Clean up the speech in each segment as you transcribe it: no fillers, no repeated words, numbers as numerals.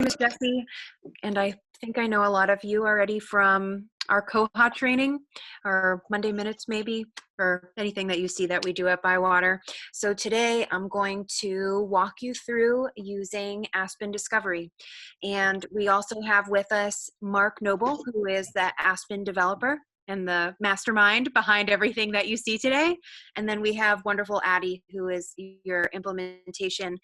is Jessie, and I think I know a lot of you already from our Koha training, or Monday Minutes maybe, or anything that you see that we do at ByWater. So today I'm going to walk you through using Aspen Discovery. And we also have with us Mark Noble, who is the Aspen developer and the mastermind behind everything that you see today. And then we have wonderful Addie, who is your implementation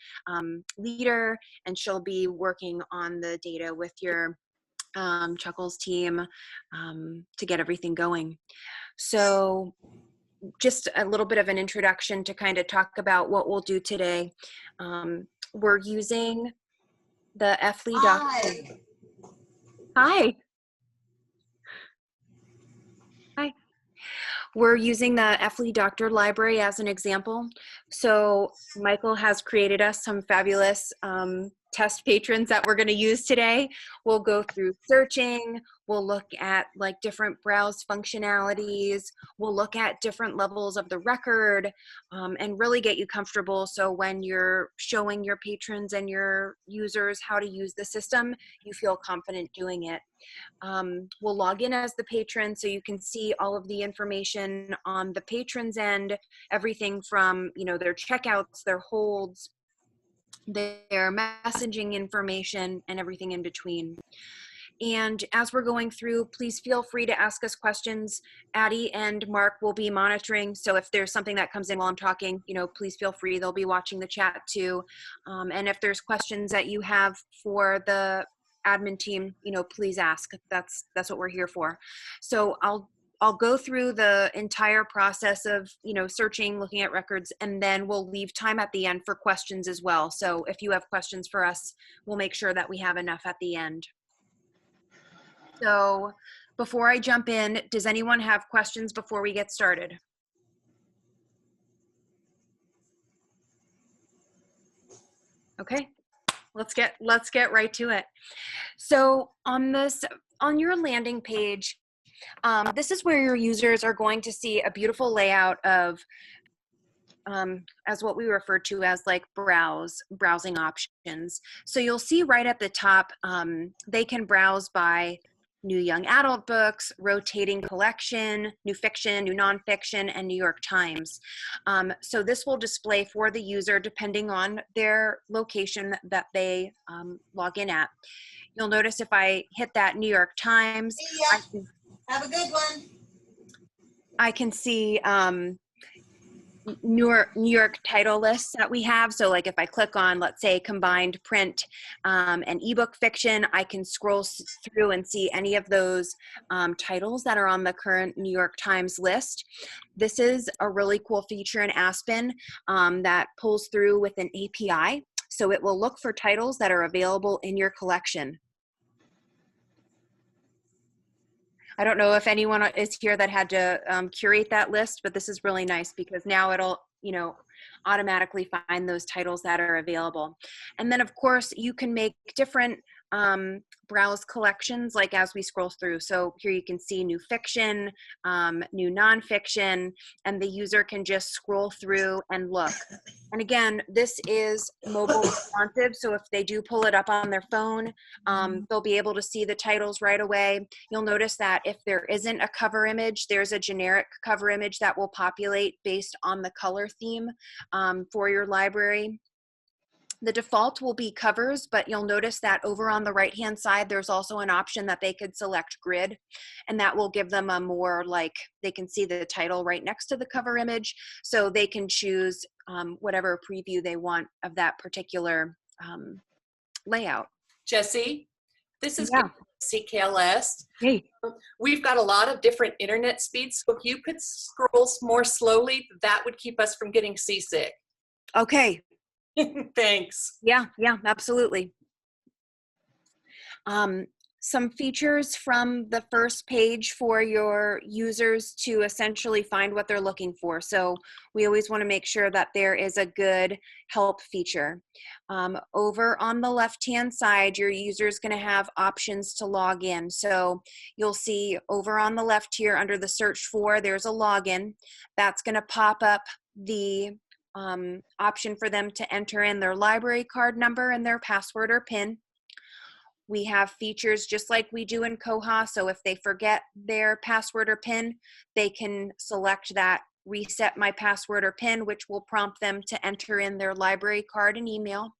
leader, and she'll be working on the data with your Chuckles team to get everything going. So just a little bit of an introduction to kind of talk about what we'll do today. We're using the FLE document. Hi. Hi. We're using the FLE Doctor Library as an example. So Michael has created us some fabulous test patrons that we're going to use today. We'll go through searching. We'll look at like different browse functionalities. We'll look at different levels of the record and really get you comfortable. So when you're showing your patrons and your users how to use the system, you feel confident doing it. We'll log in as the patron so you can see all of the information on the patron's end, everything from, you know, their checkouts, their holds, their messaging information, and everything in between. And as we're going through, please feel free to ask us questions. Addie and Mark will be monitoring. So if there's something that comes in while I'm talking, you know, please feel free. They'll be watching the chat too. And if there's questions that you have for the admin team, you know, please ask. That's what we're here for. So I'll go through the entire process of, you know, searching, looking at records, and then we'll leave time at the end for questions as well. So if you have questions for us, we'll make sure that we have enough at the end. So before I jump in, does anyone have questions before we get started? Okay, let's get right to it. So on your landing page, this is where your users are going to see a beautiful layout of as what we refer to as like browsing options. So you'll see right at the top, they can browse by new young adult books, rotating collection, new fiction, new nonfiction, and New York Times. So this will display for the user depending on their location that they log in at. You'll notice if I hit that New York Times, have a good one. I can see New York title lists that we have. So like if I click on, let's say, combined print and ebook fiction, I can scroll through and see any of those titles that are on the current New York Times list. This is a really cool feature in Aspen that pulls through with an API. So it will look for titles that are available in your collection. I don't know if anyone is here that had to curate that list, but this is really nice because now it'll, you know, automatically find those titles that are available. And then of course you can make different browse collections like as we scroll through. So here you can see new fiction, new nonfiction, and the user can just scroll through and look. And again, this is mobile responsive, so if they do pull it up on their phone, they'll be able to see the titles right away. You'll notice that if there isn't a cover image, there's a generic cover image that will populate based on the color theme for your library. The default will be covers, but you'll notice that over on the right-hand side, there's also an option that they could select grid, and that will give them a more like, they can see the title right next to the cover image, so they can choose whatever preview they want of that particular layout. Jessie, this is Yeah. CKLS. Hey. We've got a lot of different internet speeds, so if you could scroll more slowly, that would keep us from getting seasick. Okay. Thanks. Yeah, absolutely. Some features from the first page for your users to essentially find what they're looking for. So we always want to make sure that there is a good help feature. Over on the left-hand side, your user is going to have options to log in. So you'll see over on the left here under the search for, there's a login. That's going to pop up the option for them to enter in their library card number and their password or PIN. We have features just like we do in Koha. So if they forget their password or PIN, they can select that reset my password or PIN, which will prompt them to enter in their library card and email.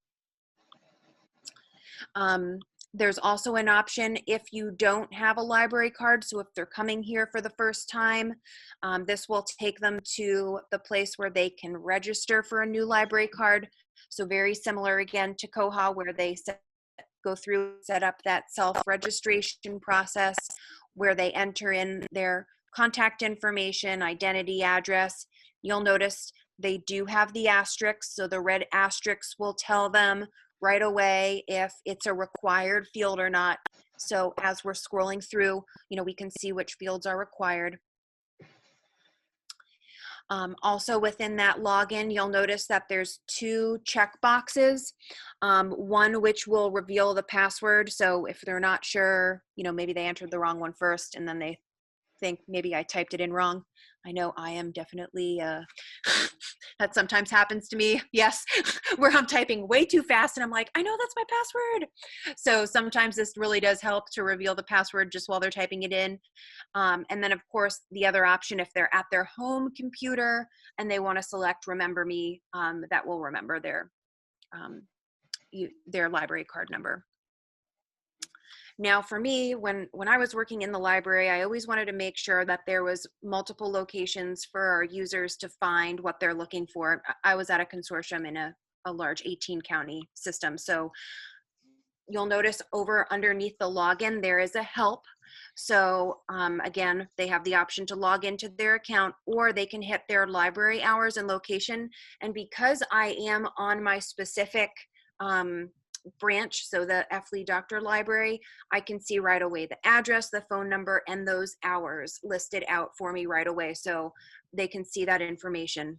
There's also an option if you don't have a library card. So if they're coming here for the first time, this will take them to the place where they can register for a new library card. So very similar again to Koha, where they go through, set up that self-registration process where they enter in their contact information, identity, address. You'll notice they do have the asterisks. So the red asterisks will tell them right away if it's a required field or not. So as we're scrolling through, we can see which fields are required. Also within that login, you'll notice that there's 2 check boxes. One which will reveal the password. So if they're not sure, maybe they entered the wrong one first and then they think maybe I typed it in wrong. I know I am definitely, that sometimes happens to me. Yes, where I'm typing way too fast and I'm like, I know that's my password. So sometimes this really does help to reveal the password just while they're typing it in. And then of course, the other option, if they're at their home computer and they want to select Remember Me, that will remember their library card number. Now for me, when I was working in the library, I always wanted to make sure that there was multiple locations for our users to find what they're looking for. I was at a consortium in a large 18 county system. So you'll notice over underneath the login, there is a help. So again, they have the option to log into their account, or they can hit their library hours and location. And because I am on my specific branch, so the F. Lee Doctor Library, I can see right away the address, the phone number, and those hours listed out for me right away. So they can see that information.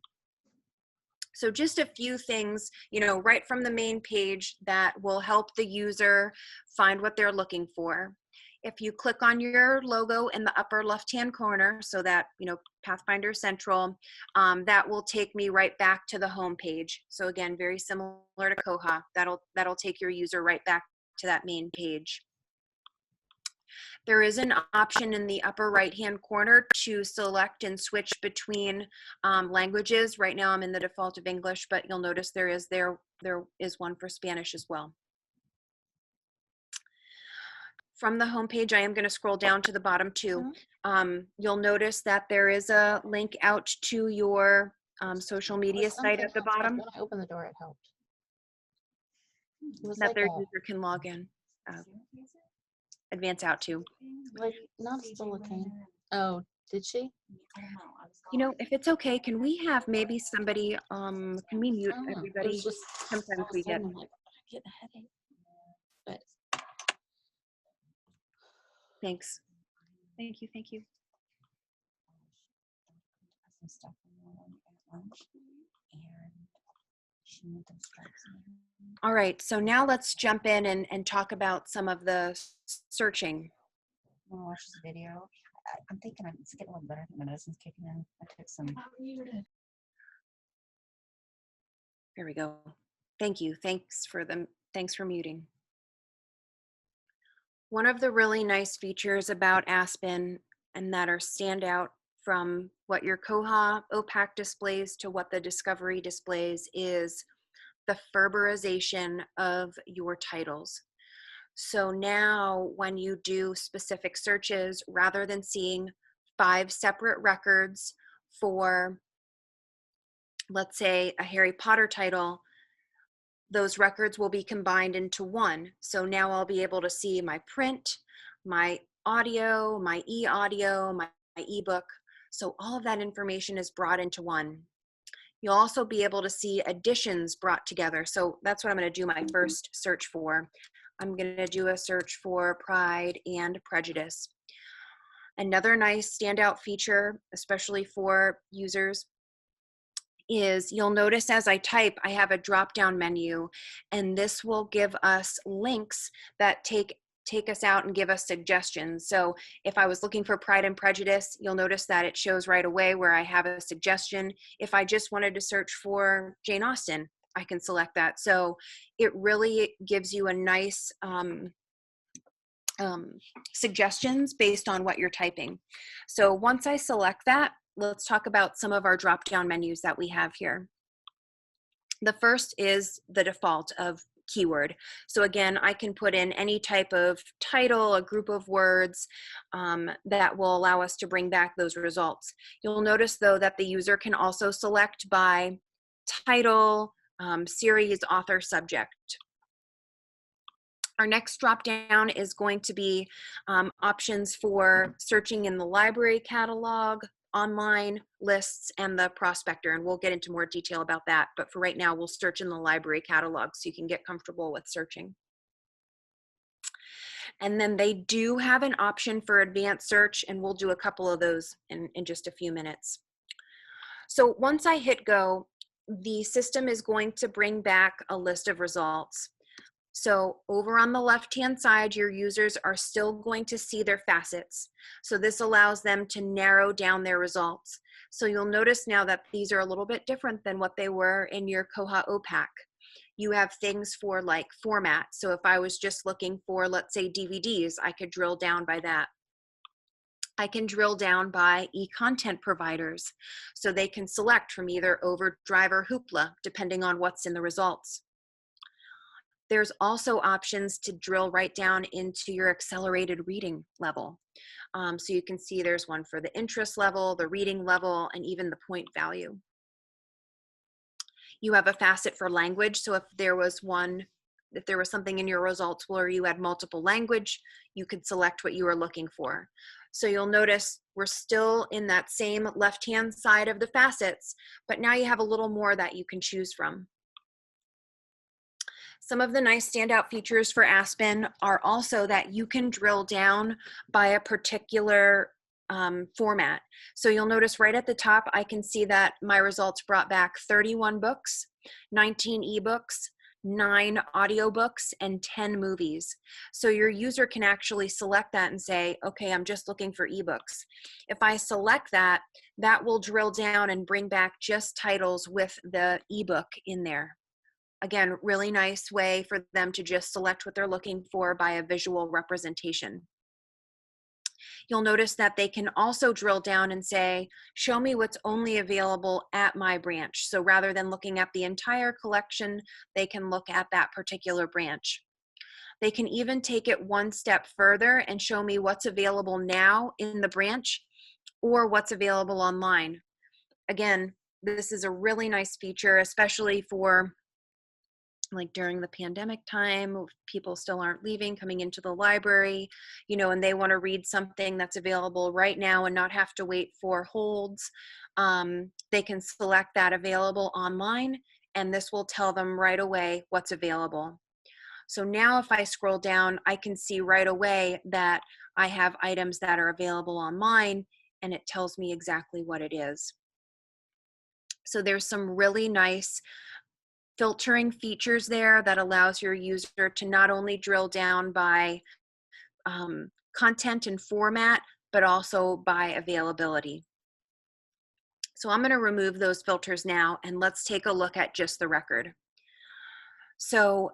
So just a few things, right from the main page that will help the user find what they're looking for. If you click on your logo in the upper left-hand corner, so that, Pathfinder Central, that will take me right back to the home page. So again, very similar to Koha, that'll take your user right back to that main page. There is an option in the upper right-hand corner to select and switch between languages. Right now I'm in the default of English, but you'll notice there is one for Spanish as well. From the home page, I am going to scroll down to the bottom too. You'll notice that there is a link out to your social media site at the bottom. When I opened the door, it helped. It was That like their user can log in, advance out to. like not still looking. Oh, did she? If it's okay, can we have maybe somebody, can we mute I don't know. It everybody? was just Sometimes all of a we get, sudden, I'm like, I get a headache. But thanks. Thank you, thank you. some stuff at lunch, and she went and started something. All right, so now let's jump in and talk about some of the searching. I want to watch this video. I'm thinking it's getting a little better. My medicine's kicking in. I took some. There we go. Thank you. Thanks for muting. One of the really nice features about Aspen, and that are standout from what your Koha OPAC displays to what the Discovery displays, is the Ferberization of your titles. So now when you do specific searches, rather than seeing 5 separate records for, let's say, a Harry Potter title, those records will be combined into one. So now I'll be able to see my print, my audio, my e-audio, my ebook. So all of that information is brought into one. You'll also be able to see editions brought together. So that's what I'm going to do my first search for. I'm going to do a search for Pride and Prejudice. Another nice standout feature, especially for users, is you'll notice as I type, I have a drop-down menu, and this will give us links that take us out and give us suggestions. So if I was looking for Pride and Prejudice, you'll notice that it shows right away where I have a suggestion. If I just wanted to search for Jane Austen, I can select that. So it really gives you a nice suggestions based on what you're typing. So once I select that, let's talk about some of our drop-down menus that we have here. The first is the default of keyword. So again, I can put in any type of title, a group of words that will allow us to bring back those results. You'll notice though that the user can also select by title, series, author, subject. Our next drop down is going to be options for searching in the library catalog, online lists, and the prospector, and we'll get into more detail about that. But for right now, we'll search in the library catalog so you can get comfortable with searching. And then they do have an option for advanced search, and we'll do a couple of those in just a few minutes. So once I hit go, the system is going to bring back a list of results. So over on the left-hand side, your users are still going to see their facets. So this allows them to narrow down their results. So you'll notice now that these are a little bit different than what they were in your Koha OPAC. You have things for like format. So if I was just looking for, let's say, DVDs, I could drill down by that. I can drill down by e-content providers. So they can select from either Overdrive or Hoopla, depending on what's in the results. There's also options to drill right down into your accelerated reading level. So you can see there's one for the interest level, the reading level, and even the point value. You have a facet for language. So if there was something in your results where you had multiple language, you could select what you were looking for. So you'll notice we're still in that same left-hand side of the facets, but now you have a little more that you can choose from. Some of the nice standout features for Aspen are also that you can drill down by a particular format. So you'll notice right at the top, I can see that my results brought back 31 books, 19 ebooks, 9 audiobooks, and 10 movies. So your user can actually select that and say, okay, I'm just looking for ebooks. If I select that, that will drill down and bring back just titles with the ebook in there. Again, really nice way for them to just select what they're looking for by a visual representation. You'll notice that they can also drill down and say, show me what's only available at my branch. So rather than looking at the entire collection, they can look at that particular branch. They can even take it one step further and show me what's available now in the branch or what's available online. Again, this is a really nice feature, especially for like during the pandemic time, people still aren't leaving, coming into the library, and they want to read something that's available right now and not have to wait for holds. They can select that available online, and this will tell them right away what's available. So now if I scroll down, I can see right away that I have items that are available online, and it tells me exactly what it is. So there's some really nice filtering features there that allows your user to not only drill down by content and format, but also by availability. So I'm going to remove those filters now, and let's take a look at just the record. So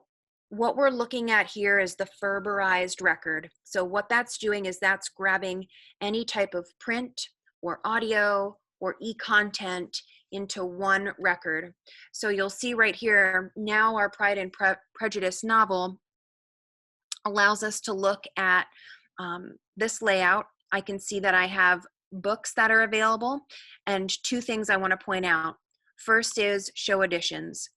what we're looking at here is the Ferberized record. So what that's doing is that's grabbing any type of print or audio or e-content into one record. So you'll see right here, now our Pride and Prejudice novel allows us to look at this layout. I can see that I have books that are available, and 2 things I want to point out. First is show editions.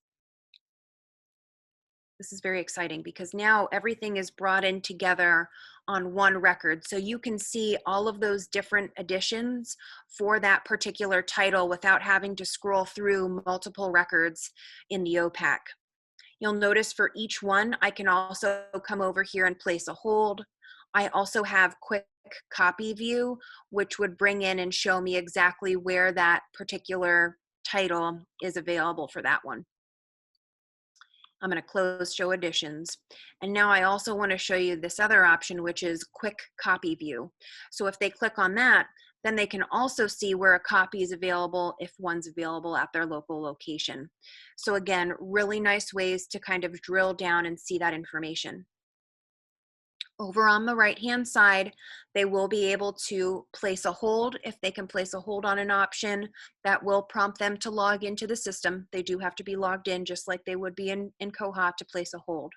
This is very exciting because now everything is brought in together on one record. So you can see all of those different editions for that particular title without having to scroll through multiple records in the OPAC. You'll notice for each one, I can also come over here and place a hold. I also have quick copy view, which would bring in and show me exactly where that particular title is available for that one. I'm going to close show editions. And now I also want to show you this other option, which is quick copy view. So if they click on that, then they can also see where a copy is available if one's available at their local location. So again, really nice ways to kind of drill down and see that information. Over on the right-hand side, they will be able to place a hold. If they can place a hold on an option, that will prompt them to log into the system. They do have to be logged in just like they would be in Koha to place a hold.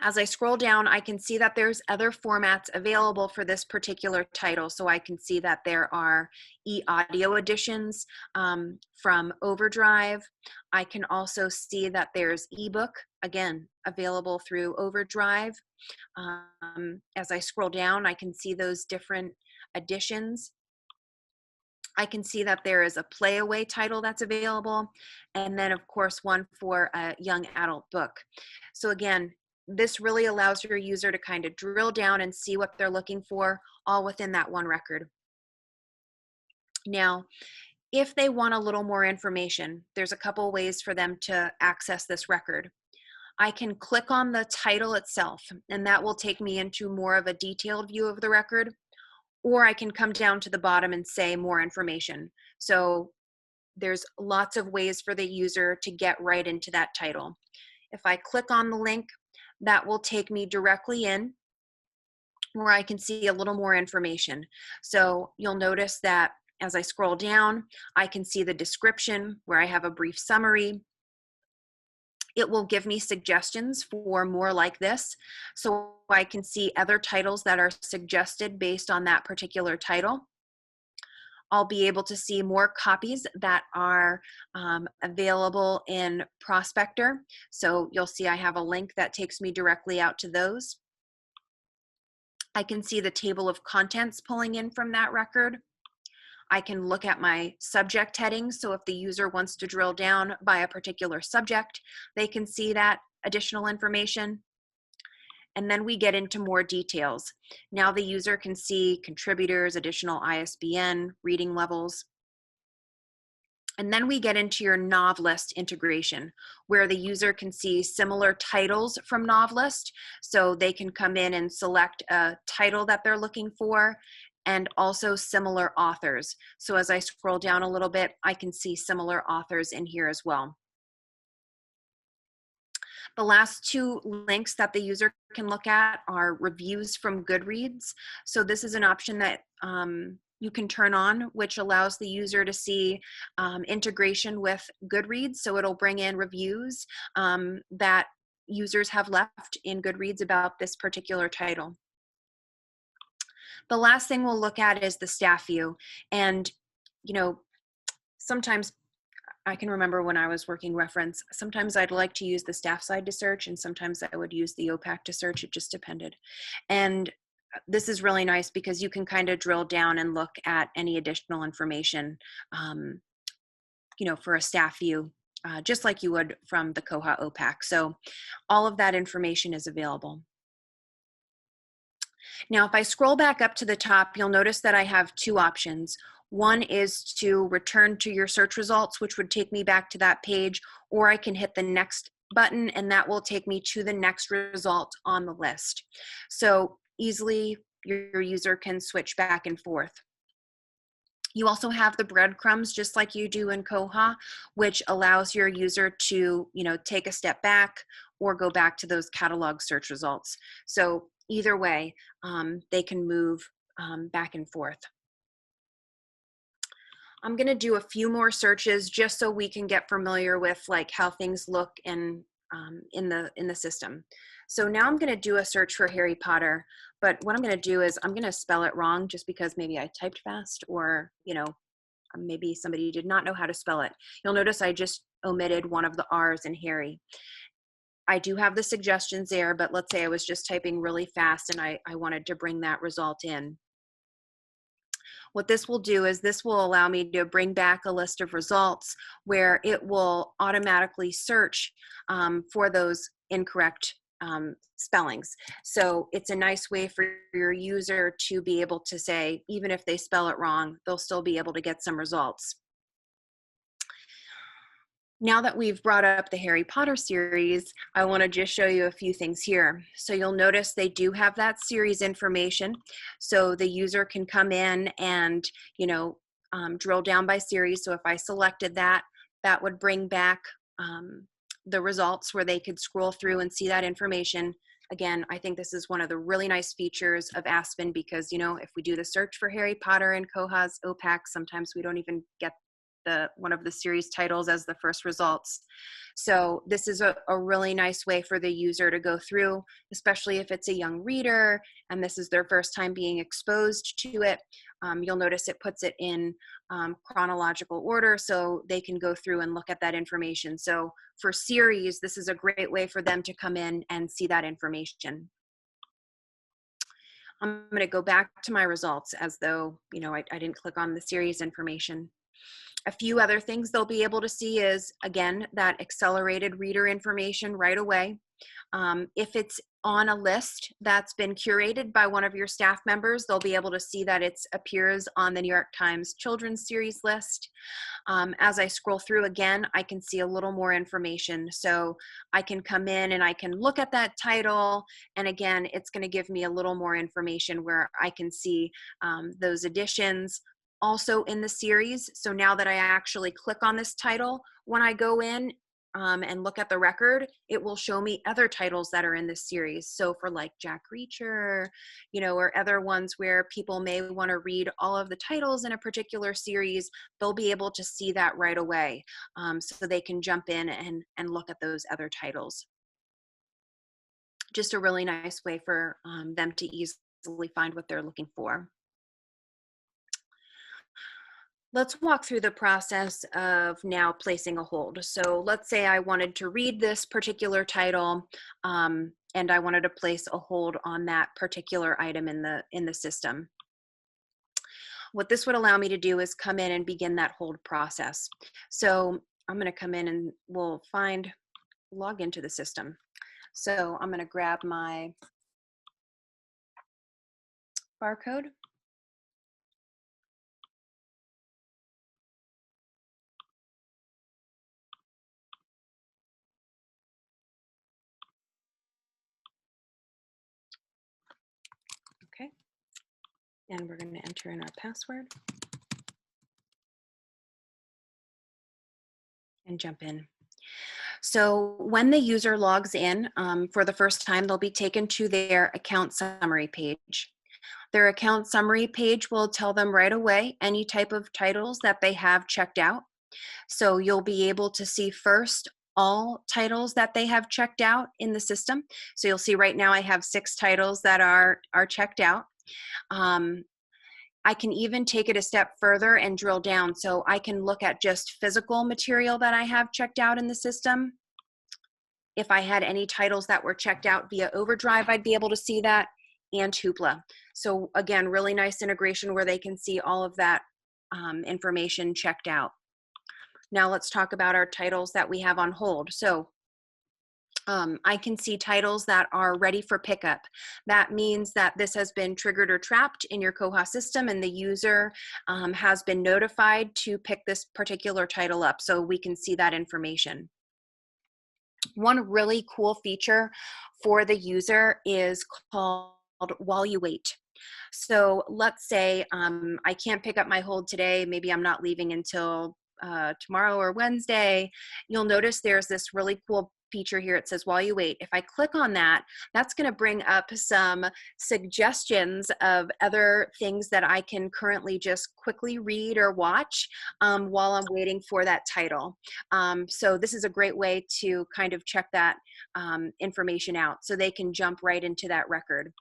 As I scroll down, I can see that there's other formats available for this particular title. So I can see that there are e-audio editions from Overdrive. I can also see that there's ebook, again, available through Overdrive. As I scroll down, I can see those different editions. I can see that there is a playaway title that's available, and then of course one for a young adult book. So again, this really allows your user to kind of drill down and see what they're looking for all within that one record. Now, if they want a little more information, there's a couple ways for them to access this record. I can click on the title itself, and that will take me into more of a detailed view of the record. Or I can come down to the bottom and say more information. So there's lots of ways for the user to get right into that title. If I click on the link, that will take me directly in where I can see a little more information. So you'll notice that as I scroll down, I can see the description where I have a brief summary. It will give me suggestions for more like this. So I can see other titles that are suggested based on that particular title. I'll be able to see more copies that are available in Prospector. So you'll see I have a link that takes me directly out to those. I can see the table of contents pulling in from that record. I can look at my subject headings. So if the user wants to drill down by a particular subject, they can see that additional information. And then we get into more details. Now the user can see contributors, additional ISBN, reading levels. And then we get into your Novelist integration, where the user can see similar titles from Novelist. So they can come in and select a title that they're looking for, and also similar authors. So as I scroll down a little bit, I can see similar authors in here as well. The last two links that the user can look at are reviews from Goodreads. So this is an option that you can turn on, which allows the user to see integration with Goodreads. So it'll bring in reviews that users have left in Goodreads about this particular title. The last thing we'll look at is the staff view. And, you know, sometimes I can remember when I was working reference, sometimes I'd like to use the staff side to search, and sometimes I would use the OPAC to search. It just depended. And this is really nice because you can kind of drill down and look at any additional information, you know, for a staff view, just like you would from the Koha OPAC. So all of that information is available. Now, if I scroll back up to the top, you'll notice that I have two options. One is to return to your search results, which would take me back to that page, or I can hit the next button and that will take me to the next result on the list. So easily your user can switch back and forth. You also have the breadcrumbs just like you do in Koha, which allows your user to, you know, take a step back or go back to those catalog search results. So either way, they can move back and forth. I'm going to do a few more searches just so we can get familiar with like how things look in the system. So now I'm going to do a search for Harry Potter, but what I'm going to do is I'm going to spell it wrong just because maybe I typed fast, or, you know, maybe somebody did not know how to spell it. You'll notice I just omitted one of the R's in Harry. I do have the suggestions there, but let's say I was just typing really fast and I wanted to bring that result in. What this will do is this will allow me to bring back a list of results where it will automatically search for those incorrect spellings. So it's a nice way for your user to be able to say, even if they spell it wrong, they'll still be able to get some results. Now that we've brought up the Harry Potter series, I want to just show you a few things here. So you'll notice they do have that series information. So the user can come in and, you know, drill down by series. So if I selected that, that would bring back the results where they could scroll through and see that information. Again, I think this is one of the really nice features of Aspen because, you know, if we do the search for Harry Potter and Koha's OPAC, sometimes we don't even get one of the series titles as the first results. So this is a really nice way for the user to go through, especially if it's a young reader and this is their first time being exposed to it. You'll notice it puts it in chronological order so they can go through and look at that information. So for series, this is a great way for them to come in and see that information. I'm going to go back to my results as though, you know, I didn't click on the series information. A few other things they'll be able to see is, again, that accelerated reader information right away. If it's on a list that's been curated by one of your staff members, they'll be able to see that it appears on the New York Times Children's Series list. As I scroll through again, I can see a little more information. So I can come in and I can look at that title. And again, it's going to give me a little more information where I can see those editions also in the series. So now that I actually click on this title, when I go in and look at the record, it will show me other titles that are in this series. So for like Jack Reacher, you know, or other ones where people may want to read all of the titles in a particular series, they'll be able to see that right away. So they can jump in and look at those other titles. Just a really nice way for them to easily find what they're looking for. Let's walk through the process of now placing a hold. So let's say I wanted to read this particular title and I wanted to place a hold on that particular item in the system. What this would allow me to do is come in and begin that hold process. So I'm going to come in and we'll log into the system. So I'm going to grab my barcode. Okay. And we're going to enter in our password and jump in. So when the user logs in for the first time, they'll be taken to their account summary page. Their account summary page will tell them right away any type of titles that they have checked out. So you'll be able to see first all titles that they have checked out in the system. So you'll see right now I have 6 titles that are checked out. I can even take it a step further and drill down. So I can look at just physical material that I have checked out in the system. If I had any titles that were checked out via Overdrive, I'd be able to see that, and Hoopla. So again, really nice integration where they can see all of that information checked out. Now let's talk about our titles that we have on hold. So I can see titles that are ready for pickup. That means that this has been triggered or trapped in your Koha system and the user has been notified to pick this particular title up, so we can see that information. One really cool feature for the user is called While You Wait. So let's say I can't pick up my hold today, maybe I'm not leaving until tomorrow or Wednesday. You'll notice there's this really cool feature here. It says While You Wait. If I click on that, that's going to bring up some suggestions of other things that I can currently just quickly read or watch while I'm waiting for that title. So this is a great way to kind of check that information out so they can jump right into that record.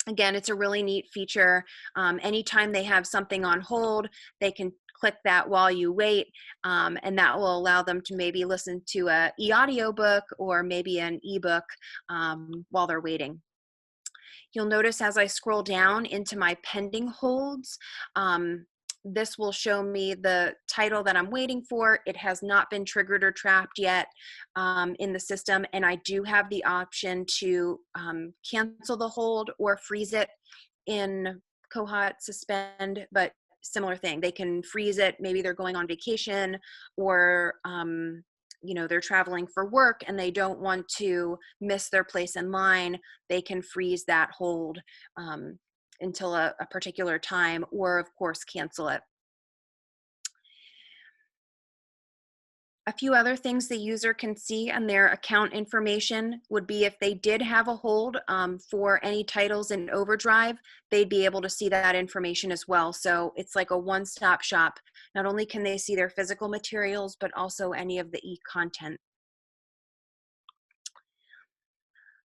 Again, it's a really neat feature. Anytime they have something on hold, they can click that While You Wait, and that will allow them to maybe listen to an e-audio book or maybe an ebook while they're waiting. You'll notice as I scroll down into my pending holds, this will show me the title that I'm waiting for. It has not been triggered or trapped yet in the system, and I do have the option to cancel the hold or freeze it in Koha Suspend, but similar thing. They can freeze it. Maybe they're going on vacation or you know, they're traveling for work and they don't want to miss their place in line. They can freeze that hold until a particular time, or of course cancel it. A few other things the user can see on their account information would be if they did have a hold for any titles in Overdrive, they'd be able to see that information as well. So it's like a one-stop shop. Not only can they see their physical materials, but also any of the e-content.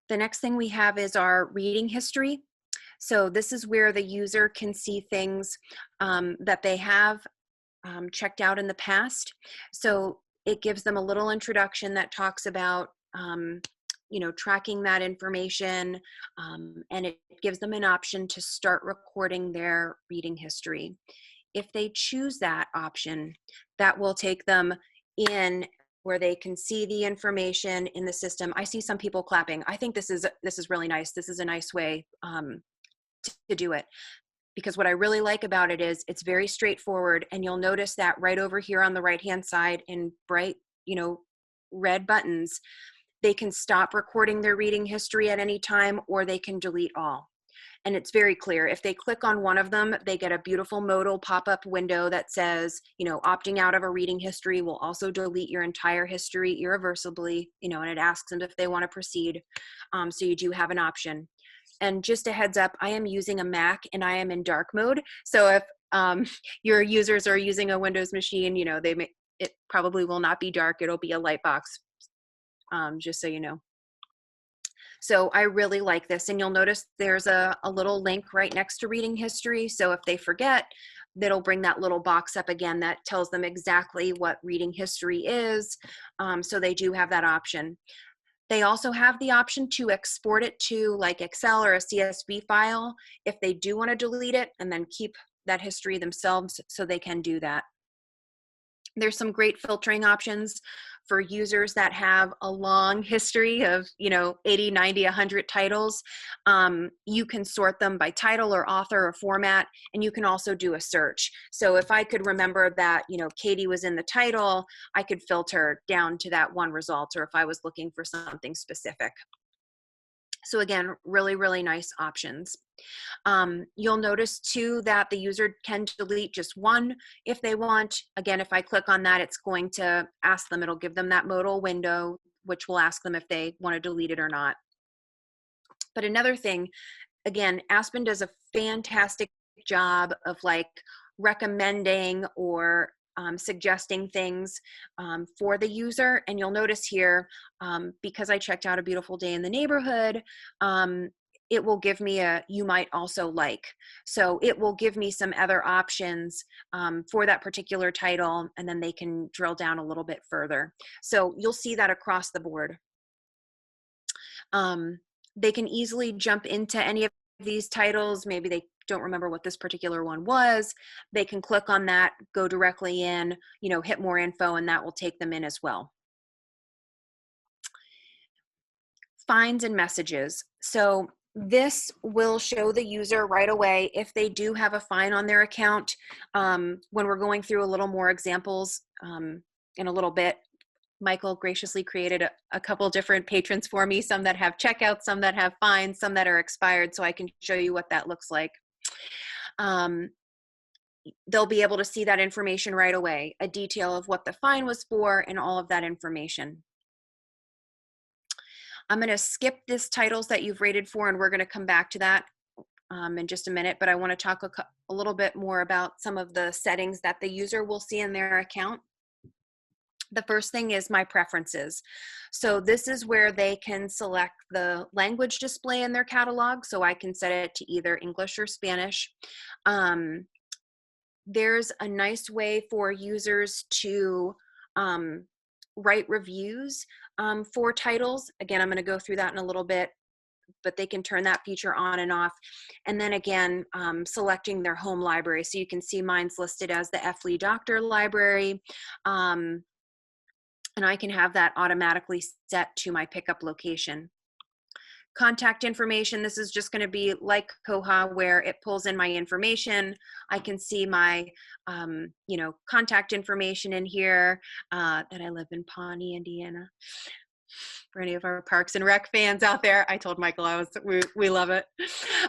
The next thing we have is our reading history. So this is where the user can see things that they have checked out in the past. So it gives them a little introduction that talks about, you know, tracking that information, and it gives them an option to start recording their reading history. If they choose that option, that will take them in where they can see the information in the system. I see some people clapping. I think this is really nice. This is a nice way to do it. Because what I really like about it is it's very straightforward, and you'll notice that right over here on the right-hand side in bright, you know, red buttons, they can stop recording their reading history at any time, or they can delete all. And it's very clear. If they click on one of them, they get a beautiful modal pop-up window that says, you know, opting out of a reading history will also delete your entire history irreversibly, you know, and it asks them if they want to proceed. So you do have an option. And just a heads up, I am using a Mac and I am in dark mode. So if your users are using a Windows machine, you know, it probably will not be dark. It'll be a light box, just so you know. So I really like this. And you'll notice there's a little link right next to reading history. So if they forget, that'll bring that little box up again that tells them exactly what reading history is. So they do have that option. They also have the option to export it to like Excel or a CSV file if they do want to delete it and then keep that history themselves, so they can do that. There's some great filtering options for users that have a long history of, you know, 80, 90, 100 titles. You can sort them by title or author or format, and you can also do a search. So if I could remember that, you know, Katie was in the title, I could filter down to that one result, or if I was looking for something specific. So again, really, really nice options. You'll notice too that the user can delete just one if they want. Again, if I click on that, it's going to ask them, it'll give them that modal window, which will ask them if they want to delete it or not. But another thing, again, Aspen does a fantastic job of like recommending or suggesting things for the user. And you'll notice here, because I checked out A Beautiful Day in the Neighborhood, it will give me a you might also like. So it will give me some other options for that particular title, and then they can drill down a little bit further. So you'll see that across the board. They can easily jump into any of these titles. Maybe they don't remember what this particular one was. They can click on that, go directly in, you know, hit more info, and that will take them in as well. Fines and messages. So this will show the user right away if they do have a fine on their account. When we're going through a little more examples in a little bit, Michael graciously created a couple different patrons for me, some that have checkouts, some that have fines, some that are expired, so I can show you what that looks like. They'll be able to see that information right away, a detail of what the fine was for and all of that information. I'm going to skip this titles that you've rated for, and we're going to come back to that in just a minute, but I want to talk a little bit more about some of the settings that the user will see in their account. The first thing is my preferences. So this is where they can select the language display in their catalog. So I can set it to either English or Spanish. There's a nice way for users to write reviews for titles. Again, I'm going to go through that in a little bit, but they can turn that feature on and off. And then again, selecting their home library. So you can see mine's listed as the F. Lee Doctor library. And I can have that automatically set to my pickup location. Contact information, this is just going to be like Koha, where it pulls in my information. I can see my, you know, contact information in here, that I live in Pawnee, Indiana. For any of our Parks and Rec fans out there, I told Michael we love it.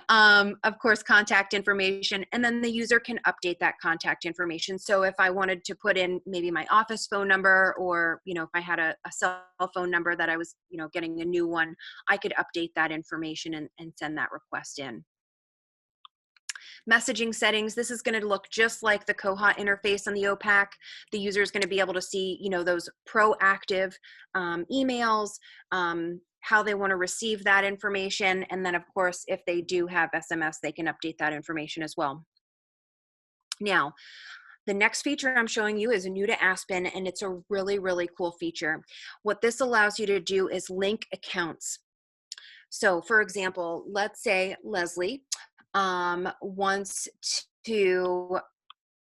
Of course, contact information, and then the user can update that contact information. So if I wanted to put in maybe my office phone number, or if I had a cell phone number that I was getting a new one, I could update that information and send that request in. Messaging settings, this is going to look just like the Koha interface on the OPAC. The user is going to be able to see, those proactive emails, how they want to receive that information. And then, of course, if they do have SMS, they can update that information as well. Now, the next feature I'm showing you is new to Aspen, and it's a really, really cool feature. What this allows you to do is link accounts. So, for example, let's say Leslie wants to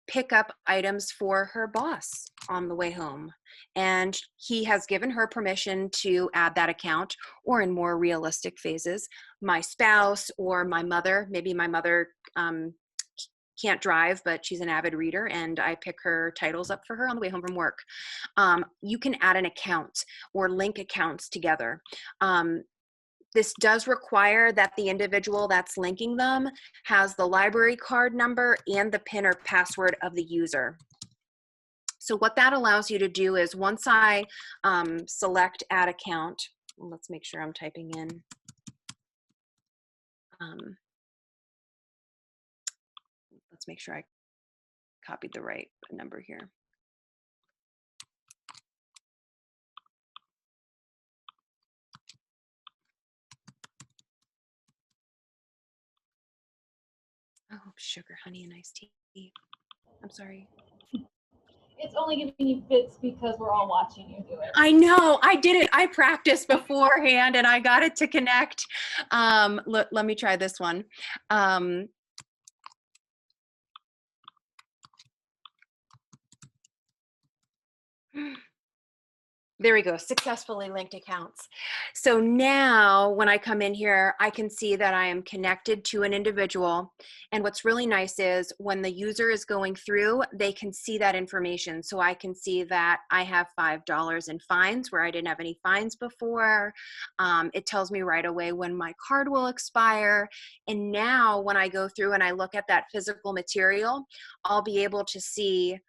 pick up items for her boss on the way home, and he has given her permission to add that account, or in more realistic phases, my spouse or my mother. Maybe my mother can't drive, but she's an avid reader, and I pick her titles up for her on the way home from work. You can add an account or link accounts together. This does require that the individual that's linking them has the library card number and the PIN or password of the user. So what that allows you to do is, once I select add account, let's make sure I'm typing in. Let's make sure I copied the right number here. Oh, sugar, honey, and iced tea. I'm sorry. It's only giving you fits because we're all watching you do it. I know, I did it. I practiced beforehand and I got it to connect. Let me try this one. There we go, successfully linked accounts. So now when I come in here, I can see that I am connected to an individual. And what's really nice is when the user is going through, they can see that information. So I can see that I have $5 in fines where I didn't have any fines before. It tells me right away when my card will expire. And now when I go through and I look at that physical material, I'll be able to see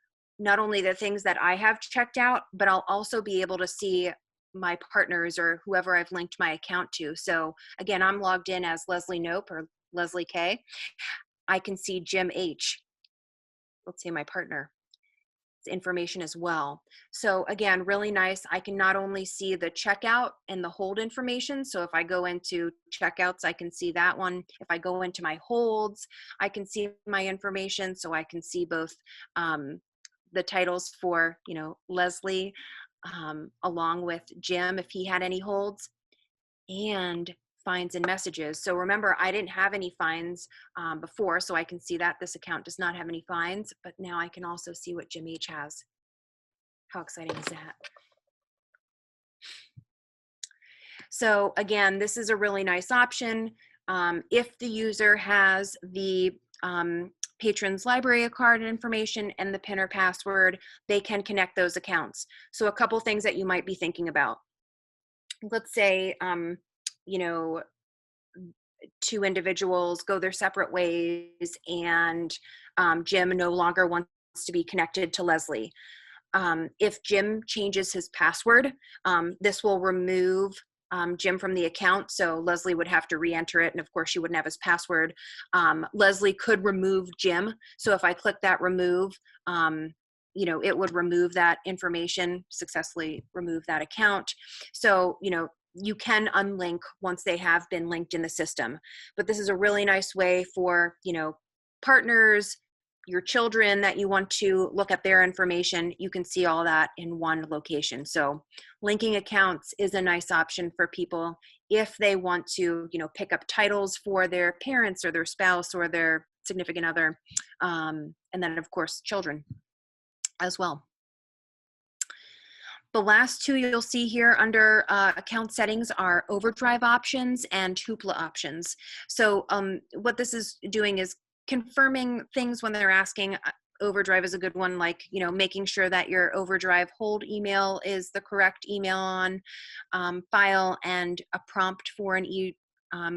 not only the things that I have checked out, but I'll also be able to see my partners or whoever I've linked my account to. So again, I'm logged in as Leslie Nope or Leslie K. I can see Jim H. Let's see my partner information as well. So again, really nice. I can not only see the checkout and the hold information. So if I go into checkouts, I can see that one. If I go into my holds, I can see my information. So I can see both the titles for, Leslie, along with Jim, if he had any holds, and fines and messages. So remember, I didn't have any fines before, so I can see that this account does not have any fines, but now I can also see what Jim H has. How exciting is that? So again, this is a really nice option. If the user has the patron's library card information and the PIN or password, they can connect those accounts. So a couple things that you might be thinking about. Let's say, two individuals go their separate ways, and Jim no longer wants to be connected to Leslie. If Jim changes his password, this will remove Jim from the account, so Leslie would have to re-enter it, and of course she wouldn't have his password. Leslie could remove Jim, so if I click that remove, it would remove that information, successfully remove that account. So, you can unlink once they have been linked in the system. But this is a really nice way for, partners, your children that you want to look at their information, you can see all that in one location. So linking accounts is a nice option for people if they want to, pick up titles for their parents or their spouse or their significant other. And then of course, children as well. The last two you'll see here under account settings are Overdrive Options and Hoopla Options. So what this is doing is confirming things when they're asking, Overdrive is a good one, like, making sure that your Overdrive hold email is the correct email on file, and a prompt for an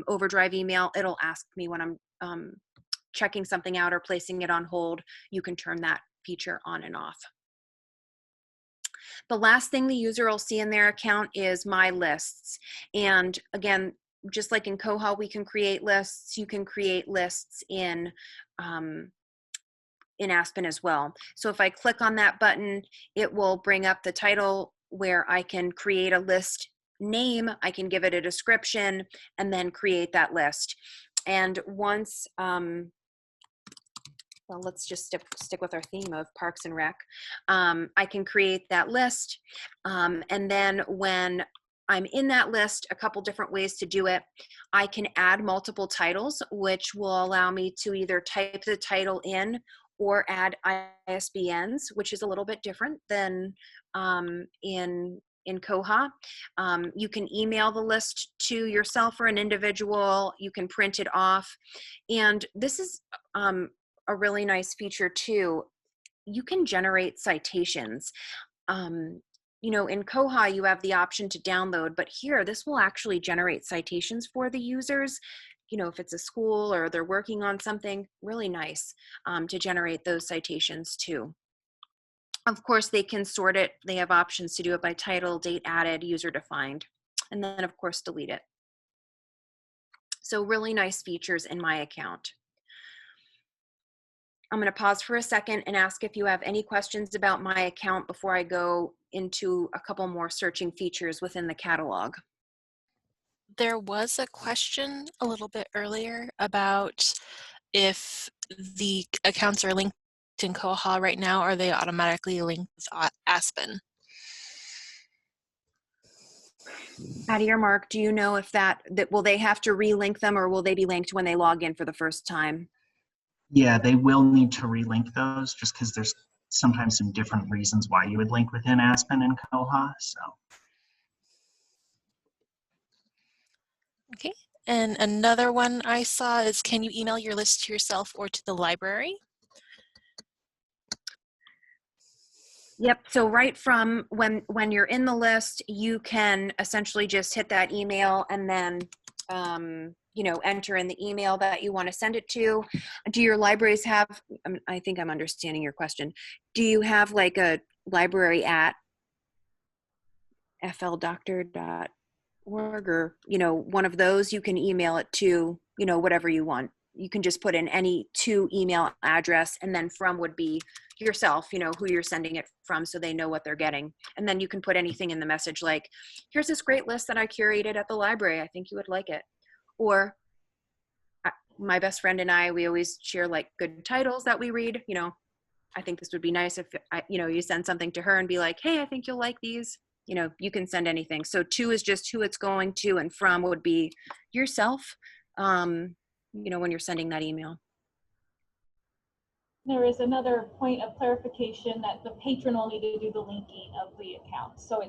Overdrive email. It'll ask me when I'm checking something out or placing it on hold. You can turn that feature on and off. The last thing the user will see in their account is My Lists. And again, just like in Koha, we can create lists. You can create lists in Aspen as well. So if I click on that button, it will bring up the title where I can create a list name, I can give it a description, and then create that list. And once, well, let's just stick with our theme of Parks and Rec. I can create that list. And then when I'm in that list, a couple different ways to do it. I can add multiple titles, which will allow me to either type the title in or add ISBNs, which is a little bit different than in Koha. You can email the list to yourself or an individual. You can print it off. And this is a really nice feature too. You can generate citations. In Koha, you have the option to download, but here, this will actually generate citations for the users. If it's a school or they're working on something, really nice to generate those citations too. Of course, they can sort it. They have options to do it by title, date added, user defined, and then of course, delete it. So really nice features in my account. I'm going to pause for a second and ask if you have any questions about my account before I go into a couple more searching features within the catalog. There was a question a little bit earlier about if the accounts are linked in Koha right now, are they automatically linked with Aspen? Patty or Mark, do you know if that will they have to relink them, or will they be linked when they log in for the first time? Yeah, they will need to relink those just because there's sometimes some different reasons why you would link within Aspen and Koha. So. Okay, and another one I saw is, can you email your list to yourself or to the library? Yep, so right from when you're in the list, you can essentially just hit that email and then enter in the email that you want to send it to. Do your libraries have, I think I'm understanding your question, do you have like a library at fldoctor.org or, one of those? You can email it to, whatever you want. You can just put in any to email address, and then from would be yourself, who you're sending it from, so they know what they're getting. And then you can put anything in the message like, here's this great list that I curated at the library. I think you would like it. Or my best friend and I, we always share like good titles that we read. I think this would be nice if, you send something to her and be like, hey, I think you'll like these. You can send anything. So to is just who it's going to, and from would be yourself, when you're sending that email. There is another point of clarification that the patron will need to do the linking of the account. So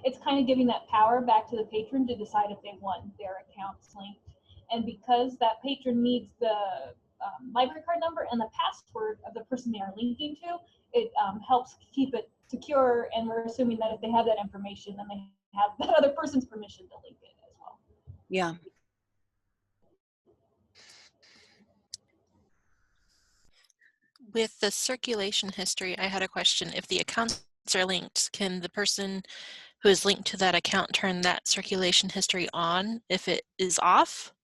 it's kind of giving that power back to the patron to decide if they want their accounts linked. And because that patron needs the library card number and the password of the person they are linking to, it helps keep it secure. And we're assuming that if they have that information, then they have that other person's permission to link it as well. Yeah. With the circulation history, I had a question. If the accounts are linked, can the person who is linked to that account turn that circulation history on if it is off?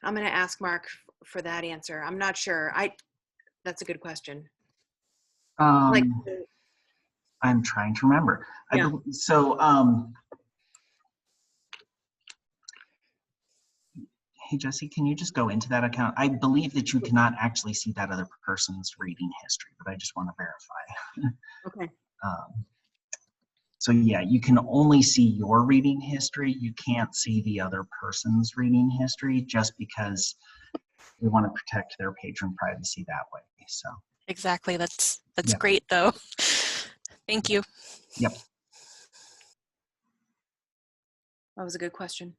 I'm going to ask Mark for that answer. I'm not sure. That's a good question. I'm trying to remember. Yeah. Hey, Jesse, can you just go into that account? I believe that you cannot actually see that other person's reading history, but I just want to verify. Okay. So yeah, you can only see your reading history. You can't see the other person's reading history, just because we want to protect their patron privacy that way. So Exactly. That's Yep. great, though. Thank you. Yep. That was a good question.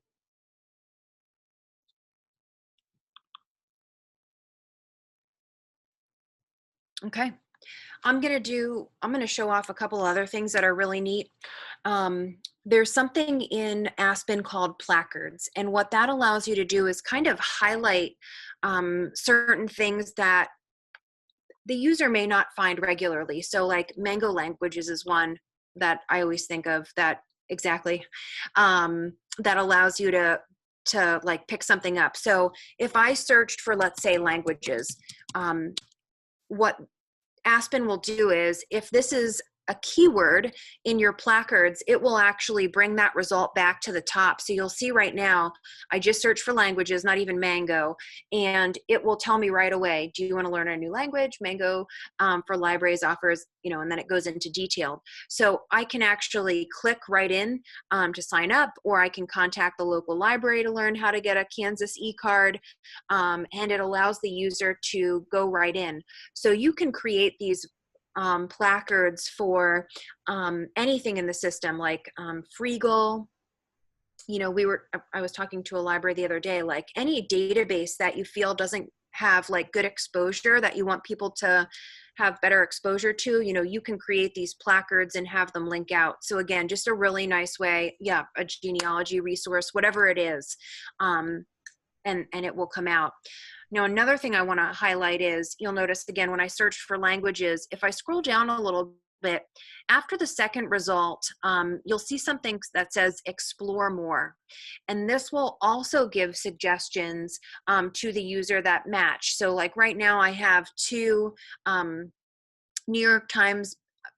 Okay. I'm going to show off a couple other things that are really neat. There's something in Aspen called placards. And what that allows you to do is kind of highlight certain things that the user may not find regularly. So like Mango Languages is one that I always think of that exactly, that allows you to like pick something up. So if I searched for, let's say, languages, what Aspen will do is, if this is a keyword in your placards, it will actually bring that result back to the top. So you'll see right now, I just searched for languages, not even Mango, and it will tell me right away, do you want to learn a new language? Mango for libraries offers, and then it goes into detail. So I can actually click right in to sign up, or I can contact the local library to learn how to get a Kansas e-card, and it allows the user to go right in. So you can create these placards for anything in the system, like Freegal. I was talking to a library the other day, like any database that you feel doesn't have like good exposure, that you want people to have better exposure to, you can create these placards and have them link out. So again, just a really nice way, a genealogy resource, whatever it is, and it will come out. Now, another thing I want to highlight is, you'll notice again, when I search for languages, if I scroll down a little bit, after the second result, you'll see something that says explore more. And this will also give suggestions to the user that match. So like right now I have two New York Times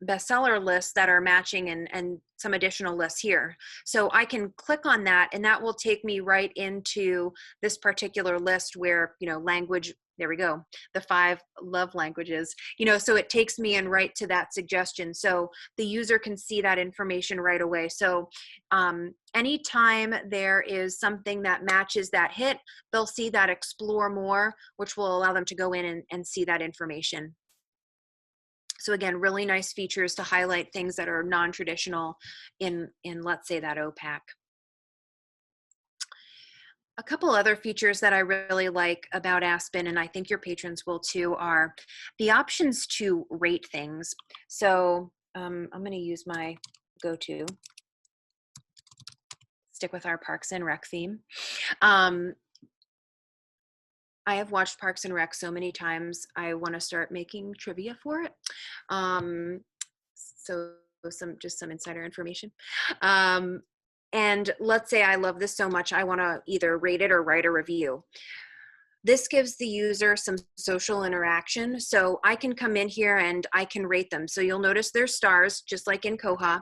bestseller lists that are matching, and some additional lists here. So I can click on that, and that will take me right into this particular list where, language, there we go, the 5 love languages, so it takes me in right to that suggestion. So the user can see that information right away. So anytime there is something that matches that hit, they'll see that explore more, which will allow them to go in and see that information. So again, really nice features to highlight things that are non-traditional in let's say that OPAC. A couple other features that I really like about Aspen, and I think your patrons will too, are the options to rate things. So I'm going to use my go-to, stick with our Parks and Rec theme. I have watched Parks and Rec so many times, I want to start making trivia for it. So just some insider information. And let's say I love this so much, I want to either rate it or write a review. This gives the user some social interaction. So I can come in here and I can rate them. So you'll notice there's stars, just like in Koha,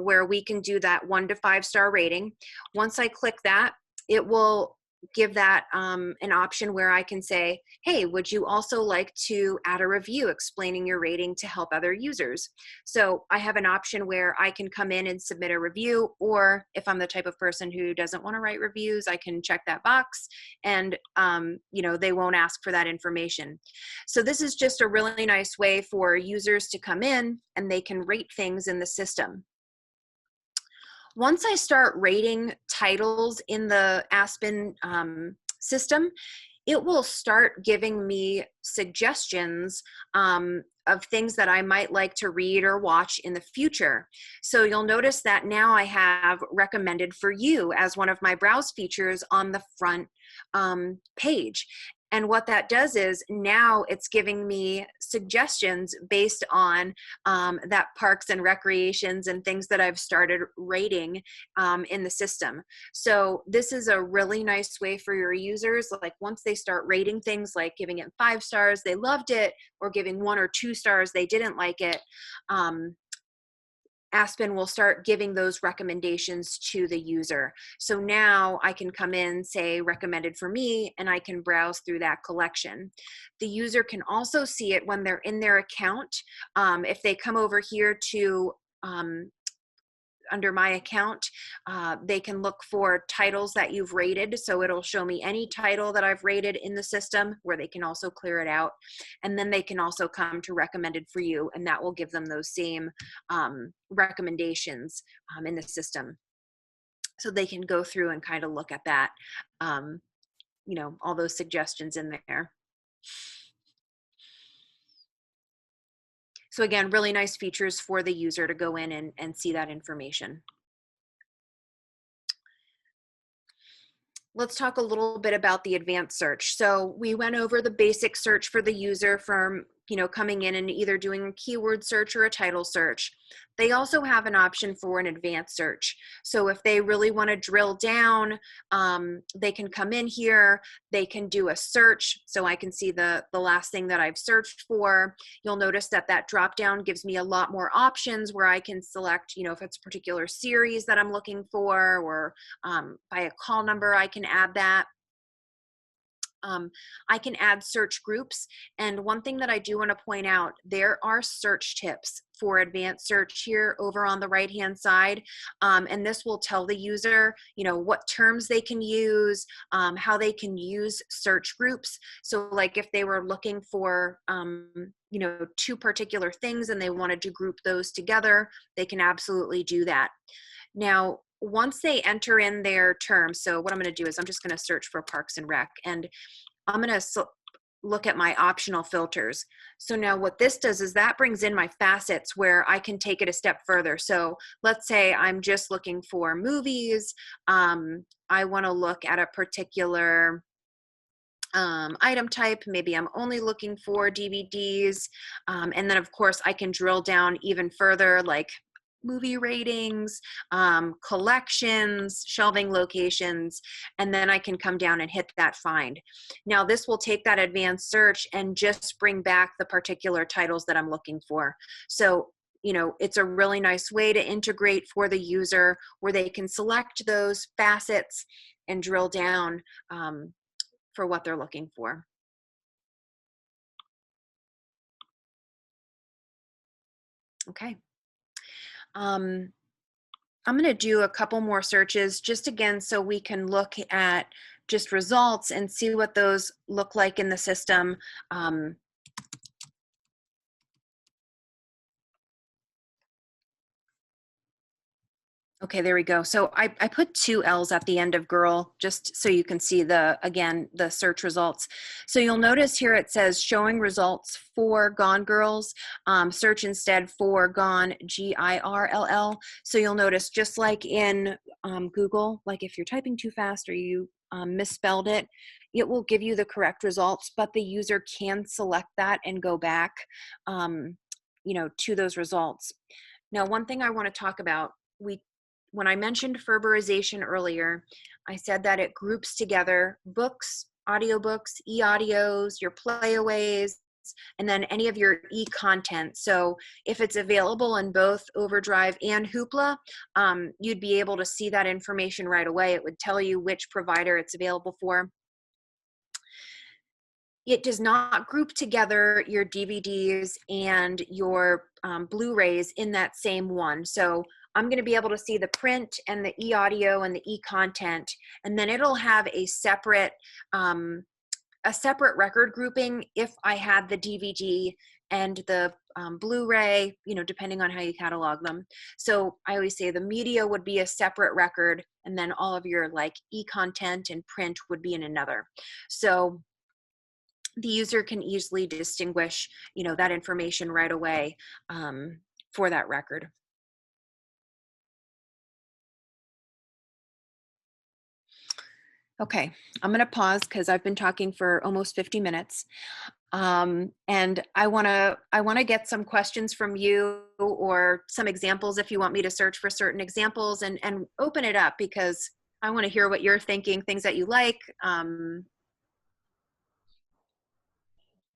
where we can do that 1 to 5 star rating. Once I click that, it will give that an option where I can say, hey, would you also like to add a review explaining your rating to help other users? So I have an option where I can come in and submit a review, or if I'm the type of person who doesn't want to write reviews, I can check that box, and they won't ask for that information. So this is just a really nice way for users to come in and they can rate things in the system. Once I start rating titles in the Aspen system, it will start giving me suggestions of things that I might like to read or watch in the future. So you'll notice that now I have recommended for you as one of my browse features on the front page. And what that does is now it's giving me suggestions based on that parks and recreations and things that I've started rating in the system. So this is a really nice way for your users, like once they start rating things, like giving it 5 stars, they loved it, or giving 1 or 2 stars, they didn't like it. Aspen will start giving those recommendations to the user. So now I can come in, say recommended for me, and I can browse through that collection. The user can also see it when they're in their account. If they come over here to under my account, they can look for titles that you've rated. So it'll show me any title that I've rated in the system, where they can also clear it out. And then they can also come to recommended for you, and that will give them those same recommendations in the system. So they can go through and kind of look at that, all those suggestions in there. So again, really nice features for the user to go in and see that information. Let's talk a little bit about the advanced search. So we went over the basic search for the user from, coming in and either doing a keyword search or a title search. They also have an option for an advanced search. So if they really want to drill down, they can come in here, they can do a search. So I can see the last thing that I've searched for. You'll notice that that drop down gives me a lot more options where I can select, if it's a particular series that I'm looking for, or by a call number, I can add that. I can add search groups. And one thing that I do want to point out, there are search tips for advanced search here over on the right-hand side. And this will tell the user, what terms they can use, how they can use search groups. So like if they were looking for, two particular things and they wanted to group those together, they can absolutely do that. Now, once they enter in their terms, so what I'm going to do is I'm just going to search for Parks and Rec, and I'm going to look at my optional filters. So now what this does is that brings in my facets where I can take it a step further. So let's say I'm just looking for movies. I want to look at a particular item type. Maybe I'm only looking for DVDs. And then of course I can drill down even further, like movie ratings, collections, shelving locations, and then I can come down and hit that find. Now this will take that advanced search and just bring back the particular titles that I'm looking for. So, it's a really nice way to integrate for the user where they can select those facets and drill down for what they're looking for. Okay. I'm going to do a couple more searches just again so we can look at just results and see what those look like in the system. Okay, there we go. So I put 2 L's at the end of girl, just so you can see the search results. So you'll notice here it says showing results for Gone Girls, search instead for Gone, Girll. So you'll notice just like in Google, like if you're typing too fast or you misspelled it, it will give you the correct results, but the user can select that and go back, to those results. Now, one thing I want to talk about, when I mentioned Ferberization earlier, I said that it groups together books, audiobooks, e-audios, your playaways, and then any of your e-content. So if it's available in both Overdrive and Hoopla, you'd be able to see that information right away. It would tell you which provider it's available for. It does not group together your DVDs and your Blu-rays in that same one. So I'm going to be able to see the print and the e-audio and the e-content, and then it'll have a separate record grouping if I had the DVD and the Blu-ray, depending on how you catalog them. So I always say the media would be a separate record, and then all of your like e-content and print would be in another. So the user can easily distinguish, that information right away for that record. Okay, I'm going to pause because I've been talking for almost 50 minutes. And I want to get some questions from you or some examples if you want me to search for certain examples and open it up because I want to hear what you're thinking, things that you like.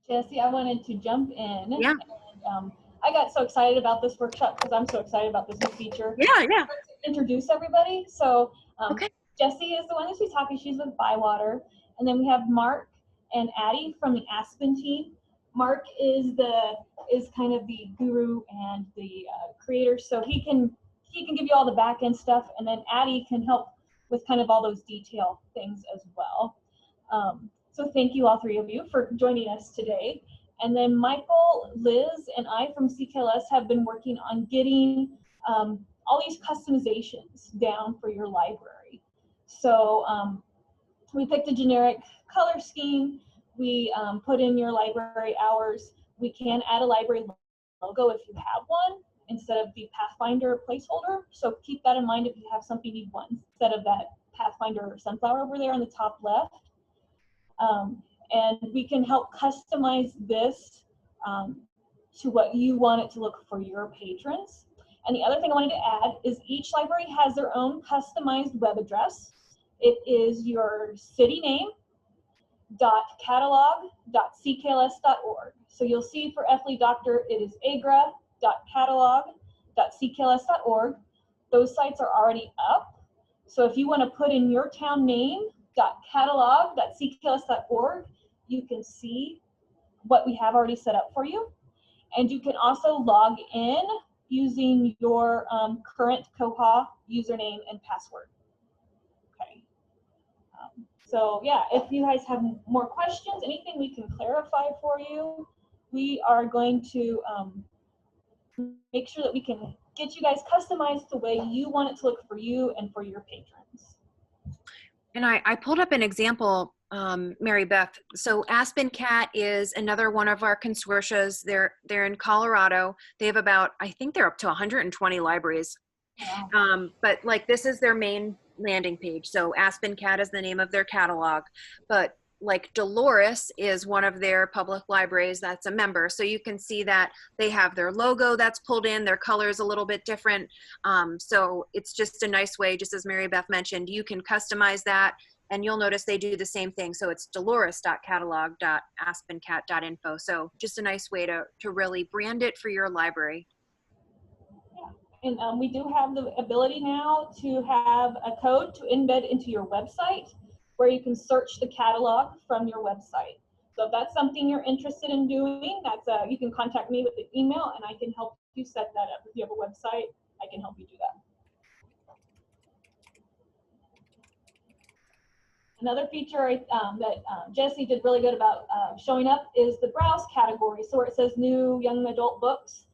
Jessie, I wanted to jump in. Yeah. And, I got so excited about this workshop because I'm so excited about this new feature. Yeah. I'd like to introduce everybody. So Okay. Jessie is the one who's talking. She's with ByWater. And then we have Mark and Addie from the Aspen team. Mark is kind of the guru and the creator. So he can give you all the back end stuff. And then Addie can help with kind of all those detail things as well. So thank you all 3 of you for joining us today. And then Michael, Liz, and I from CKLS have been working on getting all these customizations down for your library. So we picked a generic color scheme. We put in your library hours. We can add a library logo if you have one instead of the Pathfinder placeholder. So keep that in mind if you have something you want instead of that Pathfinder sunflower over there on the top left. And we can help customize this to what you want it to look for your patrons. And the other thing I wanted to add is each library has their own customized web address. It is your city name .catalog.ckls.org. So you'll see for FLE Doctor, it is agra.catalog.ckls.org. Those sites are already up. So if you want to put in your town name .catalog.ckls.org, you can see what we have already set up for you. And you can also log in using your current Koha username and password. Okay. So yeah, if you guys have more questions, anything we can clarify for you, we are going to make sure that we can get you guys customized the way you want it to look for you and for your patrons. And I pulled up an example, Mary Beth. So Aspen Cat is another one of our consortias. They're in Colorado. They have about, I think they're up to 120 libraries. Wow. But like this is their main landing page. So Aspen Cat is the name of their catalog. But like Dolores is one of their public libraries that's a member. So you can see that they have their logo that's pulled in, their color is a little bit different. So it's just a nice way, just as Mary Beth mentioned, you can customize that and you'll notice they do the same thing. So it's dolores.catalog.aspencat.info. So just a nice way to really brand it for your library. And we do have the ability now to have a code to embed into your website where you can search the catalog from your website. So if that's something you're interested in doing, you can contact me with the email and I can help you set that up. If you have a website, I can help you do that. Another feature that Jesse did really good about showing up is the browse category. So where it says new young adult books,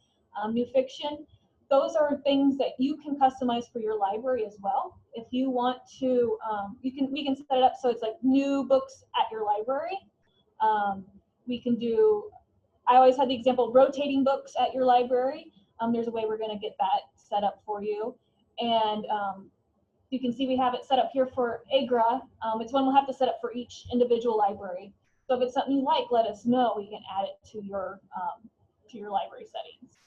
new fiction, those are things that you can customize for your library as well. If you want to, we can set it up so it's like new books at your library. We can do, I always had the example of rotating books at your library. There's a way we're going to get that set up for you. And you can see we have it set up here for AGRA. It's one we'll have to set up for each individual library. So if it's something you like, let us know. We can add it to your library settings.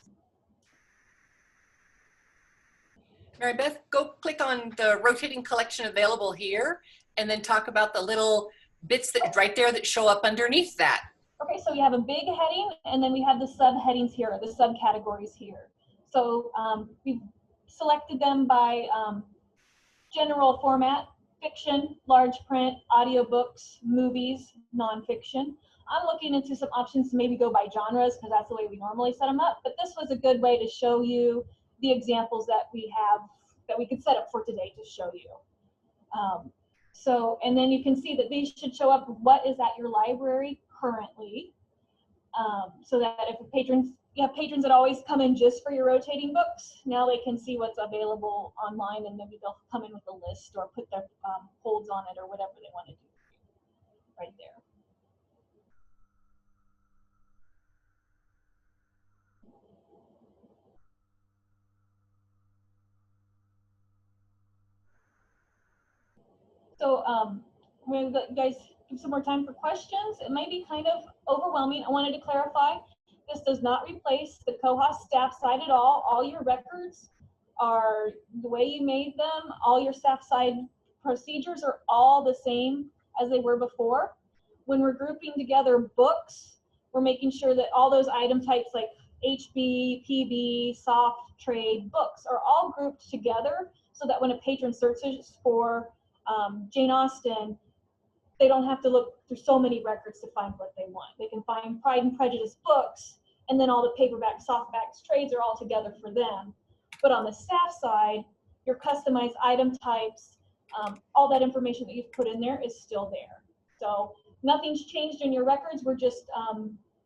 Mary Beth, go click on the rotating collection available here and then talk about the little bits that right there that show up underneath that. Okay, so we have a big heading and then we have the subheadings here, the subcategories here. So we've selected them by general format, fiction, large print, audiobooks, movies, nonfiction. I'm looking into some options to maybe go by genres because that's the way we normally set them up, but this was a good way to show you the examples that we have that we could set up for today to show you. And then you can see that these should show up what is at your library currently, so that if you have patrons that always come in just for your rotating books, now they can see what's available online and maybe they'll come in with a list or put their holds on it or whatever they want to do right there. So I'm going to let you guys give some more time for questions. It might be kind of overwhelming. I wanted to clarify, this does not replace the Koha staff side at all. All your records are the way you made them. All your staff side procedures are all the same as they were before. When we're grouping together books, we're making sure that all those item types like HB, PB, soft, trade, books are all grouped together so that when a patron searches for Jane Austen, they don't have to look through so many records to find what they want. They can find Pride and Prejudice books, and then all the paperback, softbacks, trades are all together for them. But on the staff side, your customized item types, all that information that you've put in there is still there. So nothing's changed in your records. We're just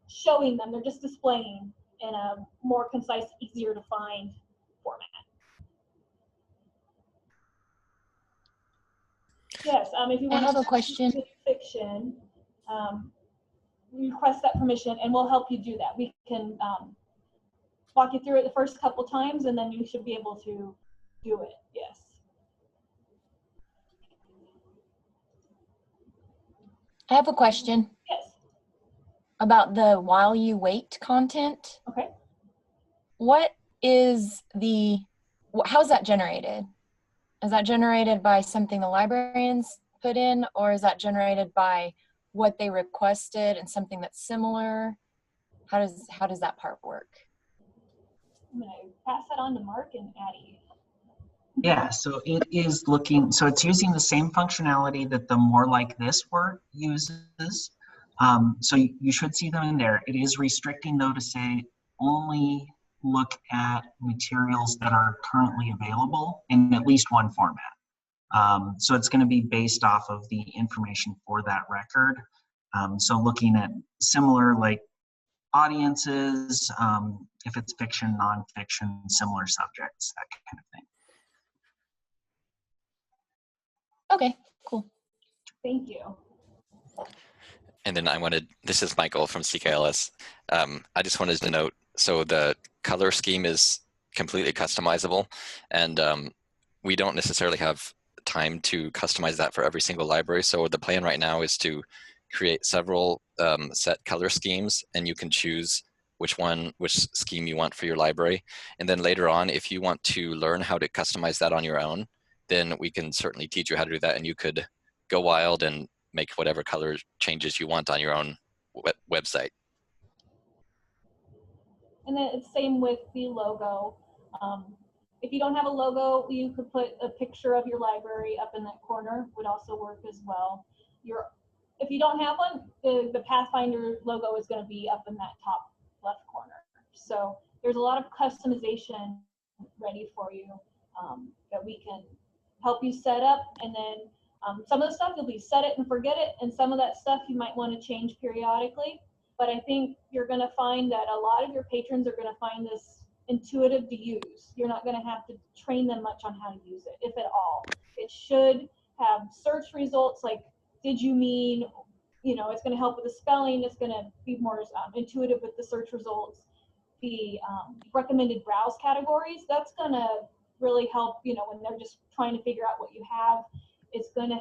showing them. They're just displaying in a more concise, easier to find format. Yes, if you want I have to a question. fiction, request that permission and we'll help you do that. We can walk you through it the first couple times, and then you should be able to do it. Yes. I have a question Yes. about the while you wait content. Okay. What is how is that generated? Is that generated by something the librarians put in, or is that generated by what they requested and something that's similar? How does that part work? I'm going to pass that on to Mark and Addie. Yeah, so it is looking, so it's using the same functionality that the More Like This work uses. So you should see them in there. It is restricting though to say only look at materials that are currently available in at least one format. So it's going to be based off of the information for that record. So looking at similar like audiences, if it's fiction, nonfiction, similar subjects, that kind of thing. Okay, cool. Thank you. And then this is Michael from CKLS. I just wanted to note, so the color scheme is completely customizable, and we don't necessarily have time to customize that for every single library. So the plan right now is to create several set color schemes, and you can choose which scheme you want for your library. And then later on, if you want to learn how to customize that on your own, then we can certainly teach you how to do that, and you could go wild and make whatever color changes you want on your own website. And then it's same with the logo. If you don't have a logo, you could put a picture of your library up in that corner, would also work as well. If you don't have one, the Pathfinder logo is going to be up in that top left corner. So there's a lot of customization ready for you that we can help you set up. And then some of the stuff you'll be set it and forget it, and some of that stuff you might want to change periodically. But I think you're going to find that a lot of your patrons are going to find this intuitive to use. You're not going to have to train them much on how to use it, if at all. It should have search results like, did you mean, it's going to help with the spelling. It's going to be more intuitive with the search results. The recommended browse categories, that's going to really help, when they're just trying to figure out what you have. It's going to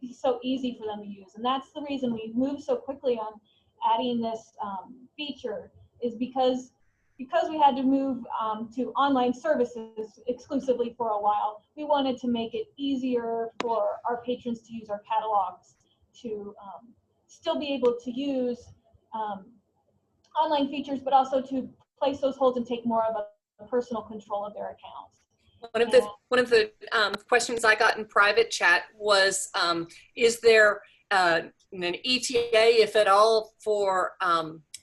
be so easy for them to use. And that's the reason we moved so quickly on adding this feature, is because we had to move to online services exclusively for a while. We wanted to make it easier for our patrons to use our catalogs, to still be able to use online features, but also to place those holds and take more of a personal control of their accounts. One of the questions I got in private chat was, is there an ETA, if at all, for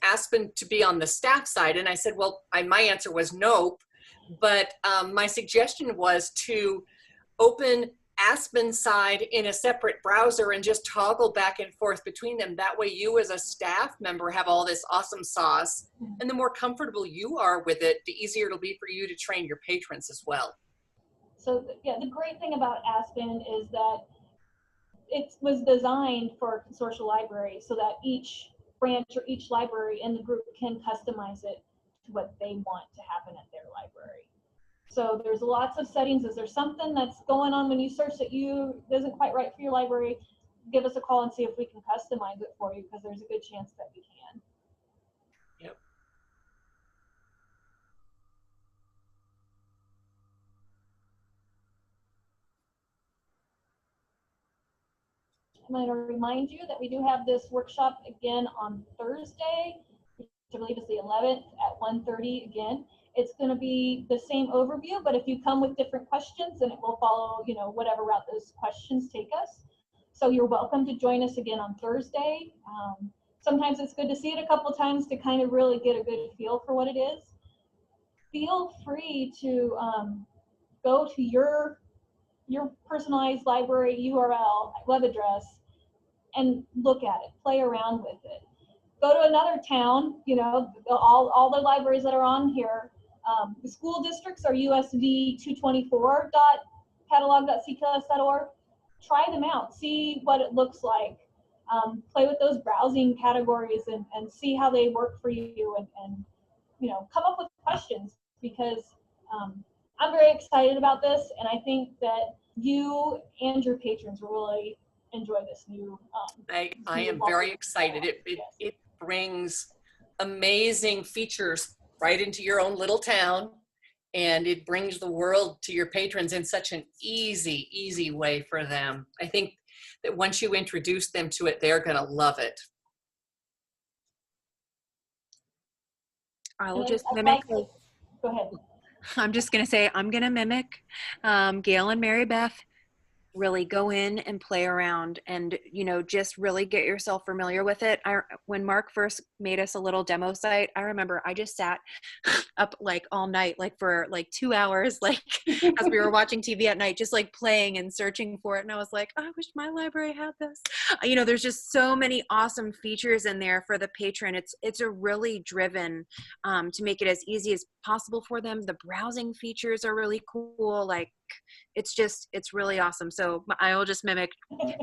Aspen to be on the staff side? And I said, well, my answer was nope. But my suggestion was to open Aspen side in a separate browser and just toggle back and forth between them. That way you as a staff member have all this awesome sauce, and the more comfortable you are with it, the easier it'll be for you to train your patrons as well. So yeah, the great thing about Aspen is that it was designed for consortial libraries so that each branch or each library in the group can customize it to what they want to happen at their library. So there's lots of settings. Is there something that's going on when you search that isn't quite right for your library? Give us a call and see if we can customize it for you, because there's a good chance that we can. Yep. I'm going to remind you that we do have this workshop again on Thursday, which I believe is the 11th at 1:30 again. It's going to be the same overview, but if you come with different questions, then it will follow, whatever route those questions take us. So you're welcome to join us again on Thursday. Sometimes it's good to see it a couple times to kind of really get a good feel for what it is. Feel free to go to your personalized library URL, web address, and look at it, play around with it. Go to another town, all the libraries that are on here. The school districts are usd224.catalog.ckls.org. Try them out, see what it looks like. Play with those browsing categories and see how they work for you, and come up with questions, because I'm very excited about this, and I think that you and your patrons will really enjoy this new. I am very excited. It brings amazing features right into your own little town, and it brings the world to your patrons in such an easy way for them. I think that once you introduce them to it, they're going to love it. I will just mimic. Go ahead. I'm just going to say, I'm going to mimic Gail and Mary Beth. Really go in and play around, and just really get yourself familiar with it. When Mark first made us a little demo site, I remember I just sat up like all night, like for like 2 hours, like as we were watching TV at night, just like playing and searching for it. And I was like, I wish my library had this. There's just so many awesome features in there for the patron. It's a really driven to make it as easy as possible for them. The browsing features are really cool. Like, it's really awesome. So I will just mimic,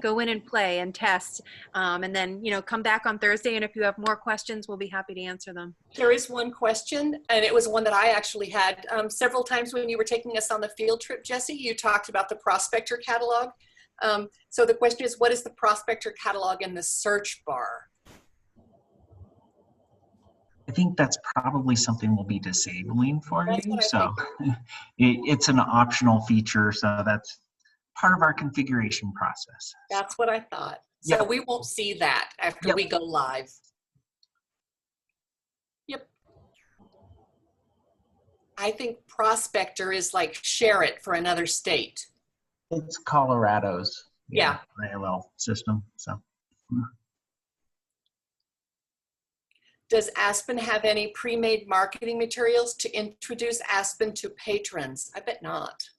go in and play and test, and then come back on Thursday, and if you have more questions, we'll be happy to answer them. There is one question, and it was one that I actually had several times when you were taking us on the field trip, Jesse. You talked about the Prospector catalog. So the question is, what is the Prospector catalog in the search bar? I think that's probably something we'll be disabling for That's you. what I So it's an optional feature. So that's part of our configuration process. That's what I thought. So Yep. we won't see that after Yep. we go live. Yep. I think Prospector is like Share It for another state. It's Colorado's Yeah. ILL system. So. Does Aspen have any pre-made marketing materials to introduce Aspen to patrons? I bet not.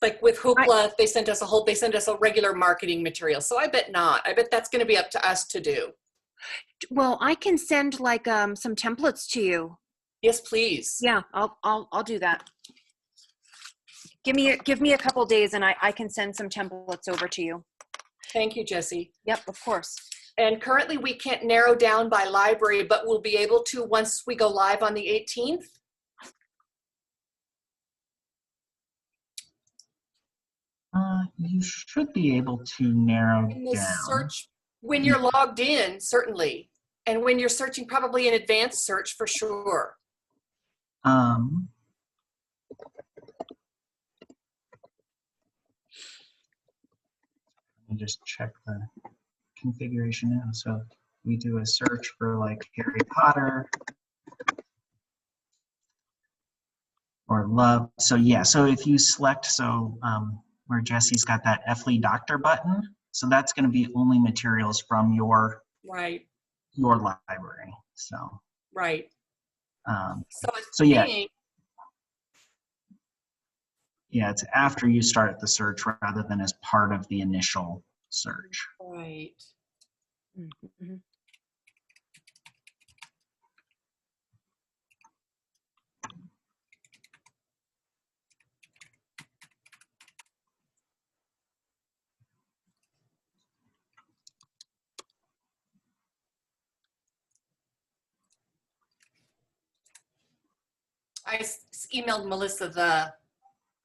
Like with Hoopla, they sent us a regular marketing material. So I bet not. I bet that's going to be up to us to do. Well, I can send like some templates to you. Yes, please. Yeah, I'll do that. Give me a couple days, and I can send some templates over to you. Thank you, Jesse. Yep, of course. And currently we can't narrow down by library, but we'll be able to once we go live on the 18th. You should be able to narrow In the down. search, when you're logged in, certainly. And when you're searching, probably an advanced search for sure. Let me just check the configuration now. So we do a search for like Harry Potter or love. So yeah, so if you select, where Jesse's got that FLE Doctor button, so that's going to be only materials from your library. So right. So yeah. Yeah, it's after you start the search rather than as part of the initial search. Right. Mm-hmm. I emailed Melissa the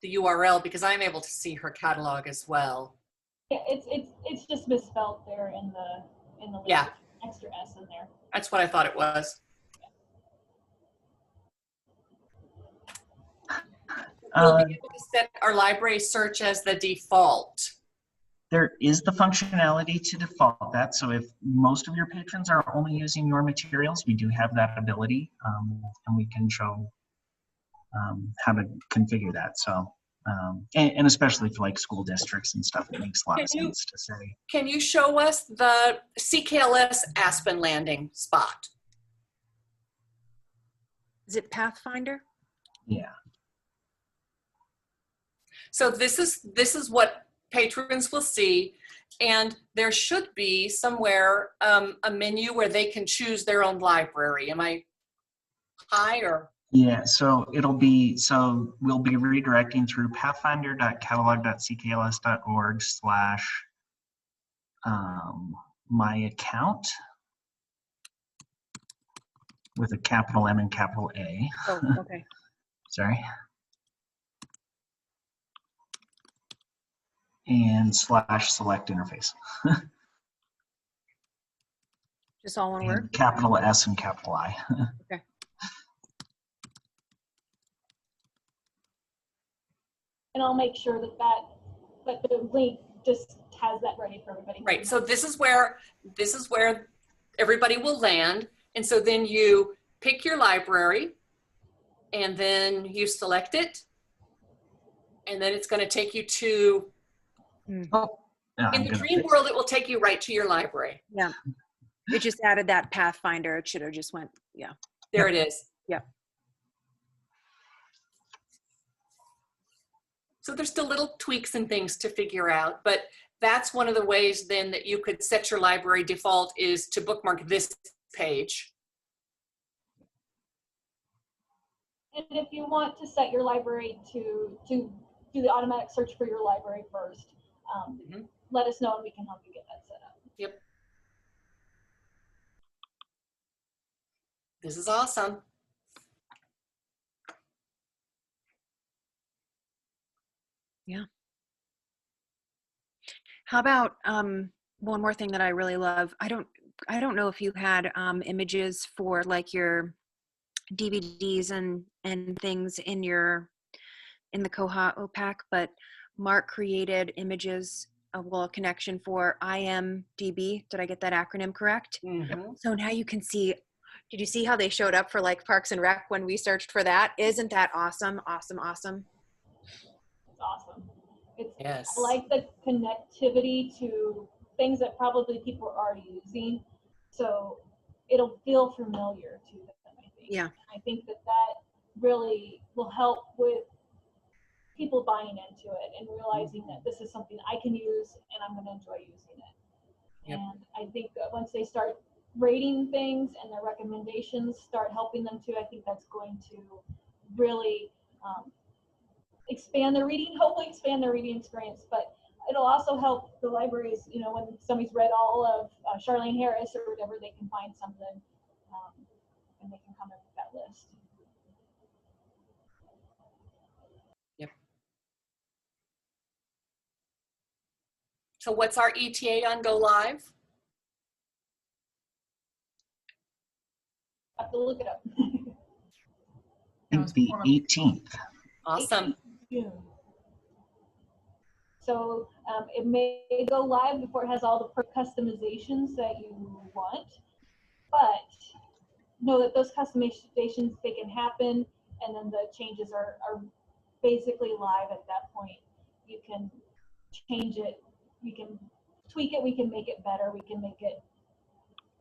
URL because I'm able to see her catalog as well. Yeah, it's just misspelled there in the link. Yeah. Extra S in there. That's what I thought it was. We'll be able to set our library search as the default. There is the functionality to default that. So if most of your patrons are only using your materials, we do have that ability, and we can show how to configure that. So, and especially for like school districts and stuff, it makes a lot of sense to say. Can you show us the CKLS Aspen landing spot? Is it Pathfinder? Yeah. So this is what patrons will see, and there should be somewhere a menu where they can choose their own library. Am I high or? Yeah, so we'll be redirecting through pathfinder.catalog.ckls.org/my account. with a capital M and capital A. Oh, okay. Sorry. And / select interface. Just all one word? And capital S and capital I. Okay. And I'll make sure that the link just has that ready for everybody. Right, so this is where everybody will land. And so then you pick your library and then you select it. And then it's gonna take you to, Oh, yeah, in I'm the gonna dream fix world, it will take you right to your library. Yeah. It just added that Pathfinder. It should have just went, yeah. There it is. Yep. So there's still little tweaks and things to figure out, but that's one of the ways then that you could set your library default is to bookmark this page. And if you want to set your library to do the automatic search for your library first, let us know and we can help you get that set up. Yep. This is awesome. Yeah. How about one more thing that I really love? I don't know if you had images for like your DVDs and things in the Koha OPAC, but Mark created images, a connection for IMDb. Did I get that acronym correct? Mm-hmm. So now you can see, did you see how they showed up for like Parks and Rec when we searched for that? Isn't that awesome? Awesome, awesome. It's awesome. Yes. I like the connectivity to things that probably people are already using. So it'll feel familiar to them, I think. Yeah. I think that really will help with people buying into it and realizing that this is something I can use and I'm going to enjoy using it. Yep. And I think that once they start rating things and their recommendations start helping them too, I think that's going to really expand their reading, hopefully expand their reading experience. But it'll also help the libraries, you know, when somebody's read all of Charlene Harris or whatever, they can find something and they can come up with that list. Yep. So what's our ETA on Go Live? I have to look it up. I think the 18th. Awesome. June. So it may go live before it has all the customizations that you want, but know that those customizations, they can happen, and then the changes are basically live at that point. You can change it, we can tweak it, we can make it better, we can make it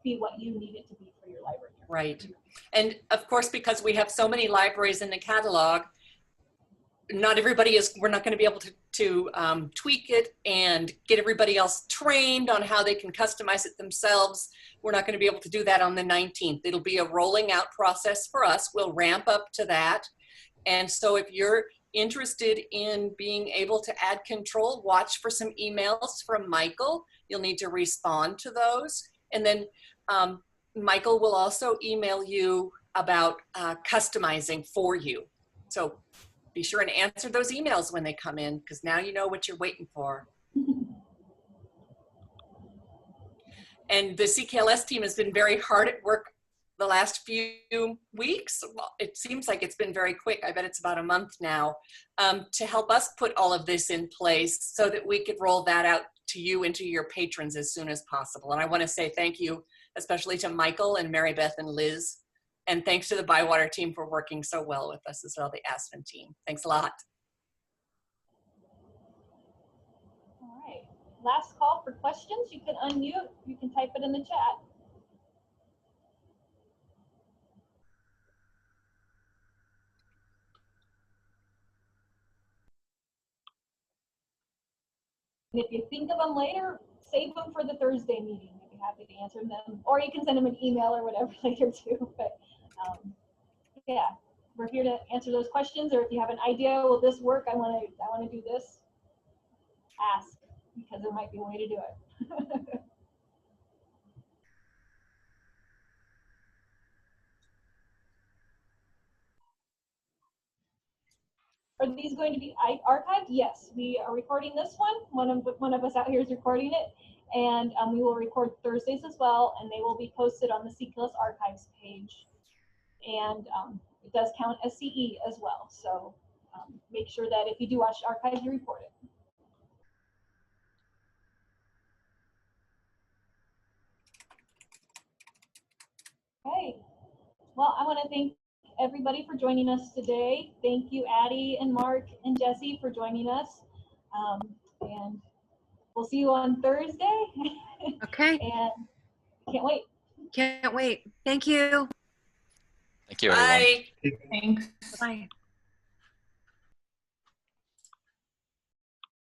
be what you need it to be for your library. Right. And of course, because we have so many libraries in the catalog, not everybody is, we're not going to be able to tweak it and get everybody else trained on how they can customize it themselves. We're not going to be able to do that on the 19th. It'll be a rolling out process for us. We'll ramp up to that. And so if you're interested in being able to add control, watch for some emails from Michael. You'll need to respond to those. And then Michael will also email you about customizing for you. So be sure and answer those emails when they come in, because now you know what you're waiting for. And the CKLS team has been very hard at work the last few weeks. Well, it seems like it's been very quick. I bet it's about a month now, to help us put all of this in place so that we could roll that out to you and to your patrons as soon as possible. And I want to say thank you, especially to Michael and Mary Beth and Liz. And thanks to the ByWater team for working so well with us as well, the Aspen team. Thanks a lot. All right, last call for questions. You can unmute, you can type it in the chat. And if you think of them later, save them for the Thursday meeting. We'd be happy to answer them. Or you can send them an email or whatever later too. But yeah, we're here to answer those questions. Or if you have an idea, will this work? I want to do this. Ask, because there might be a way to do it. Are these going to be archived? Yes, we are recording this one. One of us out here is recording it, and we will record Thursdays as well, and they will be posted on the CKLS archives page. And it does count as CE as well. So make sure that if you do watch archives, you report it. Okay. Well, I want to thank everybody for joining us today. Thank you, Addie and Mark and Jesse, for joining us. And we'll see you on Thursday. Okay. And can't wait. Can't wait. Thank you. Thank you, everyone. Bye. Thanks. Bye.